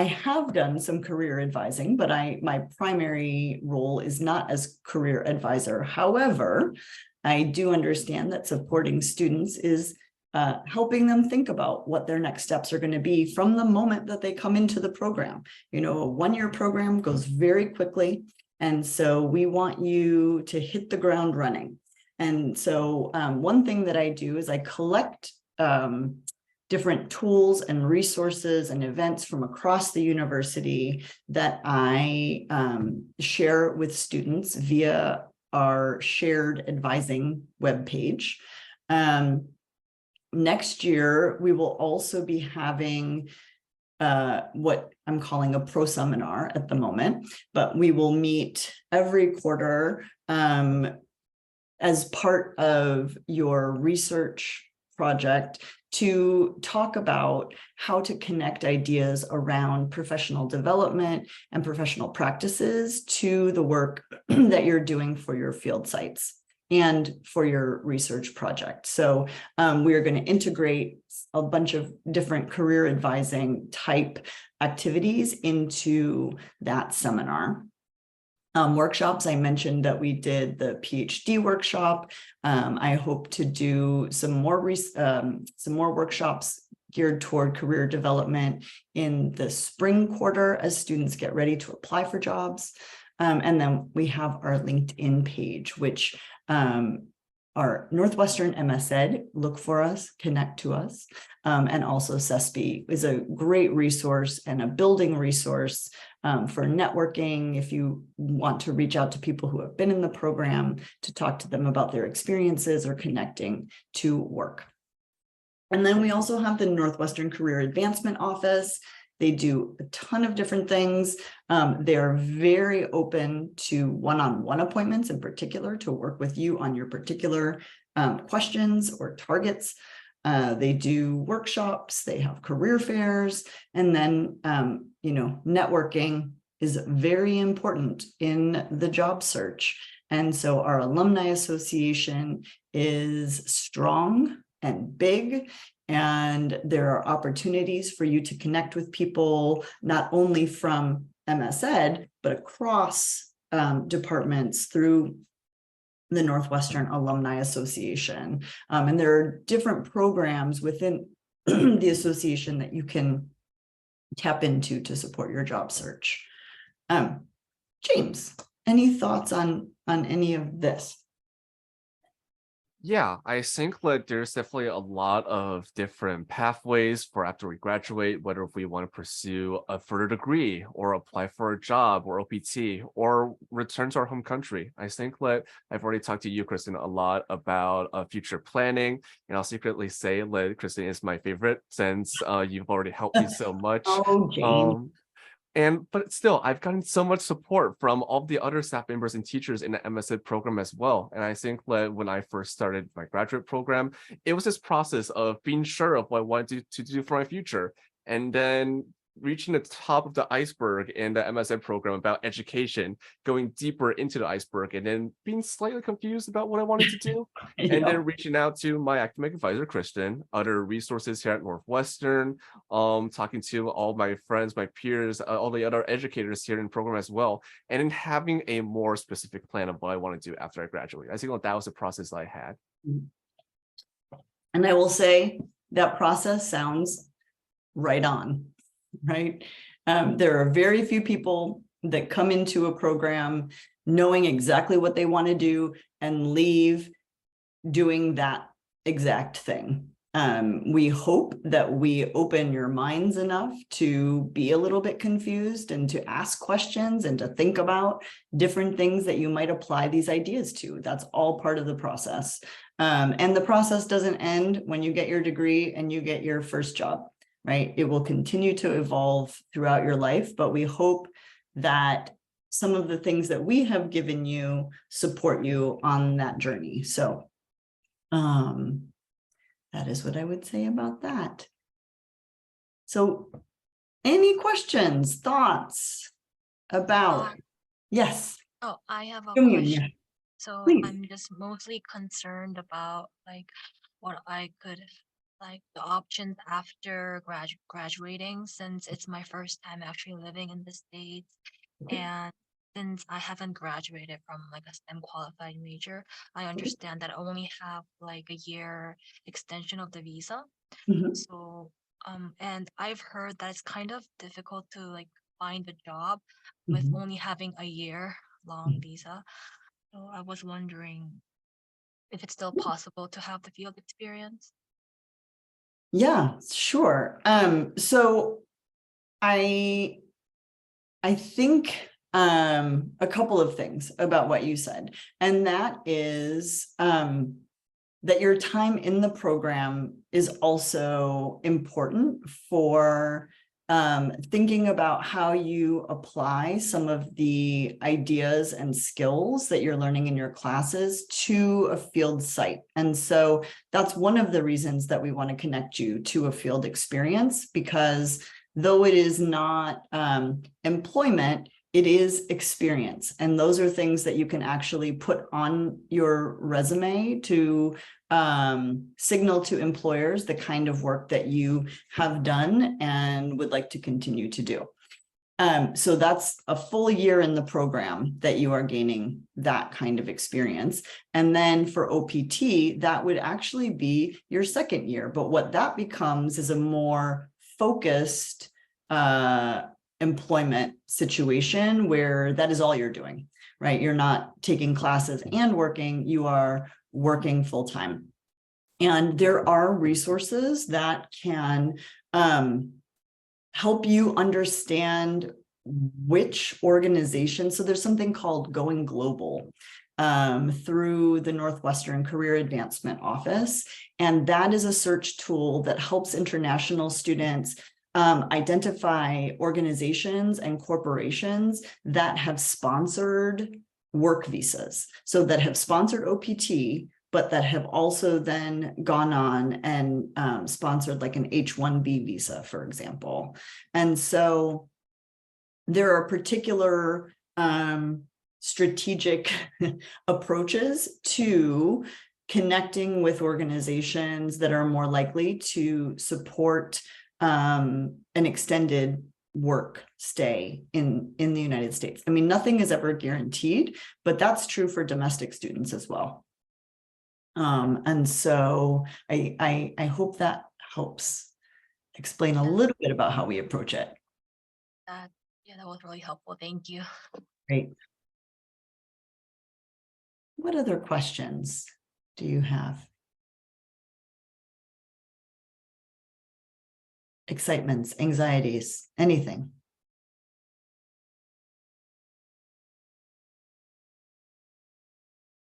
have done some career advising, but my primary role is not as career advisor. However, I do understand that supporting students is helping them think about what their next steps are going to be from the moment that they come into the program. You know, a one-year program goes very quickly. And so we want you to hit the ground running. And so one thing that I do is I collect different tools and resources and events from across the university that I share with students via our shared advising webpage. Next year, we will also be having what I'm calling a pro seminar at the moment, but we will meet every quarter as part of your research project to talk about how to connect ideas around professional development and professional practices to the work that you're doing for your field sites and for your research project. So we are going to integrate a bunch of different career advising type activities into that seminar. Workshops, I mentioned that we did the PhD workshop. I hope to do some more workshops geared toward career development in the spring quarter as students get ready to apply for jobs. And then we have our LinkedIn page, which our Northwestern MS-Ed, look for us, connect to us. And also CESP is a great resource and a building resource for networking. If you want to reach out to people who have been in the program to talk to them about their experiences or connecting to work. And then we also have the Northwestern Career Advancement Office. They do a ton of different things. They're very open to one-on-one appointments in particular to work with you on your particular questions or targets. They do workshops, they have career fairs, and then, you know, networking is very important in the job search. And so our alumni association is strong and big, and there are opportunities for you to connect with people, not only from MS-Ed, but across departments through the Northwestern Alumni Association. And there are different programs within the association that you can tap into to support your job search. James, any thoughts on any of this? Yeah, I think that there's definitely a lot of different pathways for after we graduate, whether if we want to pursue a further degree or apply for a job or OPT or return to our home country. I think that I've already talked to you, Kristen, a lot about future planning, and I'll secretly say that Kristen is my favorite since you've already helped me so much. Oh, James. But still, I've gotten so much support from all the other staff members and teachers in the MS-Ed program as well. And I think that when I first started my graduate program, it was this process of being sure of what I wanted to do for my future. And then reaching the top of the iceberg in the MS-Ed program about education, going deeper into the iceberg, and then being slightly confused about what I wanted to do. And then reaching out to my academic advisor, Kristen, other resources here at Northwestern, talking to all my friends, my peers, all the other educators here in the program as well, and then having a more specific plan of what I want to do after I graduate. I think that was the process I had. And I will say that process sounds right on, right? There are very few people that come into a program knowing exactly what they want to do and leave doing that exact thing. We hope that we open your minds enough to be a little bit confused and to ask questions and to think about different things that you might apply these ideas to. That's all part of the process. And the process doesn't end when you get your degree and you get your first job, right? It will continue to evolve throughout your life, but we hope that some of the things that we have given you support you on that journey. So that is what I would say about that. So any questions, thoughts about, yes. Oh, I have a Jung-Yoon, question. yeah. So Please. I'm just mostly concerned about like what I could like the options after graduating, since it's my first time actually living in the States. Okay. And since I haven't graduated from like a STEM qualified major, I understand that I only have like a year extension of the visa. Mhm. So, and I've heard that it's kind of difficult to like find a job with Mhm. only having a year long visa. So I was wondering if it's still possible to have the field experience. Yeah, sure. So I think a couple of things about what you said, and that is that your time in the program is also important for thinking about how you apply some of the ideas and skills that you're learning in your classes to a field site. And so that's one of the reasons that we want to connect you to a field experience, because though it is not employment, it is experience. And those are things that you can actually put on your resume to signal to employers the kind of work that you have done and would like to continue to do. So that's a full year in the program that you are gaining that kind of experience. And then for OPT, that would actually be your second year. But what that becomes is a more focused employment situation where that is all you're doing, right? You're not taking classes and working, you are working full-time. And there are resources that can help you understand which organization. So there's something called Going Global through the Northwestern Career Advancement Office. And that is a search tool that helps international students identify organizations and corporations that have sponsored work visas. So that have sponsored OPT, but that have also then gone on and sponsored like an H-1B visa, for example. And so there are particular strategic approaches to connecting with organizations that are more likely to support an extended work stay in the United States. I mean, nothing is ever guaranteed, but that's true for domestic students as well. And so I hope that helps explain a little bit about how we approach it. Yeah, that was really helpful. Thank you. Great. What other questions do you have? Excitements, anxieties, anything?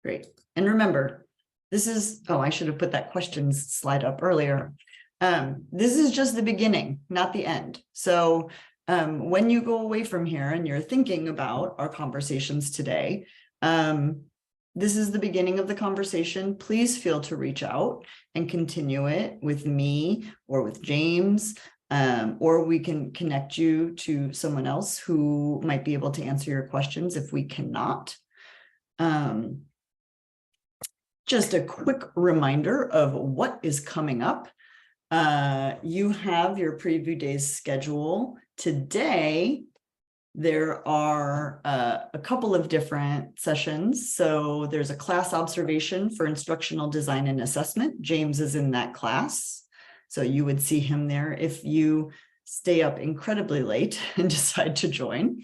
Great. And remember, this is, oh, I should have put that questions slide up earlier. This is just the beginning, not the end. So when you go away from here and you're thinking about our conversations today, this is the beginning of the conversation. Please feel to reach out and continue it with me or with James, or we can connect you to someone else who might be able to answer your questions if we cannot. Just a quick reminder of what is coming up. You have your preview days schedule. Today, there are a couple of different sessions. So there's a class observation for instructional design and assessment. James is in that class. So you would see him there if you stay up incredibly late and decide to join.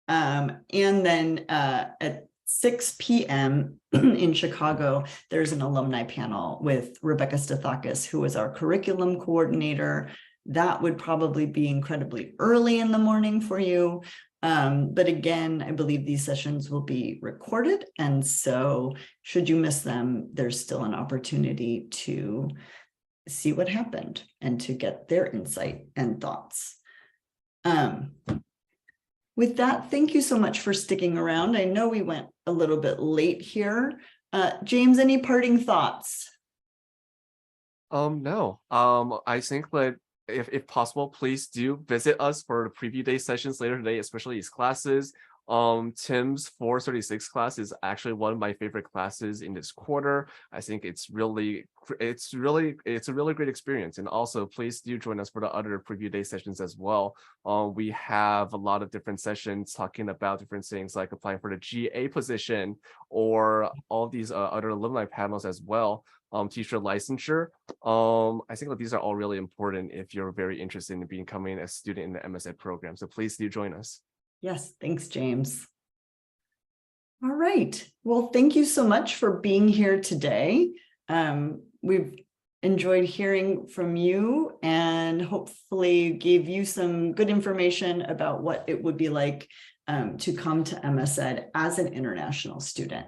And then at 6 p.m. in Chicago, there's an alumni panel with Rebecca Stathakis, who is our curriculum coordinator. That would probably be incredibly early in the morning for you. But again, I believe these sessions will be recorded. And so should you miss them, there's still an opportunity to see what happened and to get their insight and thoughts. With that, thank you so much for sticking around. I know we went a little bit late here. James, any parting thoughts? No. I think that if possible, please do visit us for the preview day sessions later today, especially these classes. Tim's 436 class is actually one of my favorite classes in this quarter. I think it's a really great experience. And also please do join us for the other preview day sessions as well. We have a lot of different sessions talking about different things like applying for the GA position or all these other alumni panels as well. Teacher licensure. I think that these are all really important if you're very interested in becoming a student in the MSed program. So please do join us. Yes, thanks, James. All right. Well, thank you so much for being here today. We've enjoyed hearing from you and hopefully gave you some good information about what it would be like to come to MSed as an international student.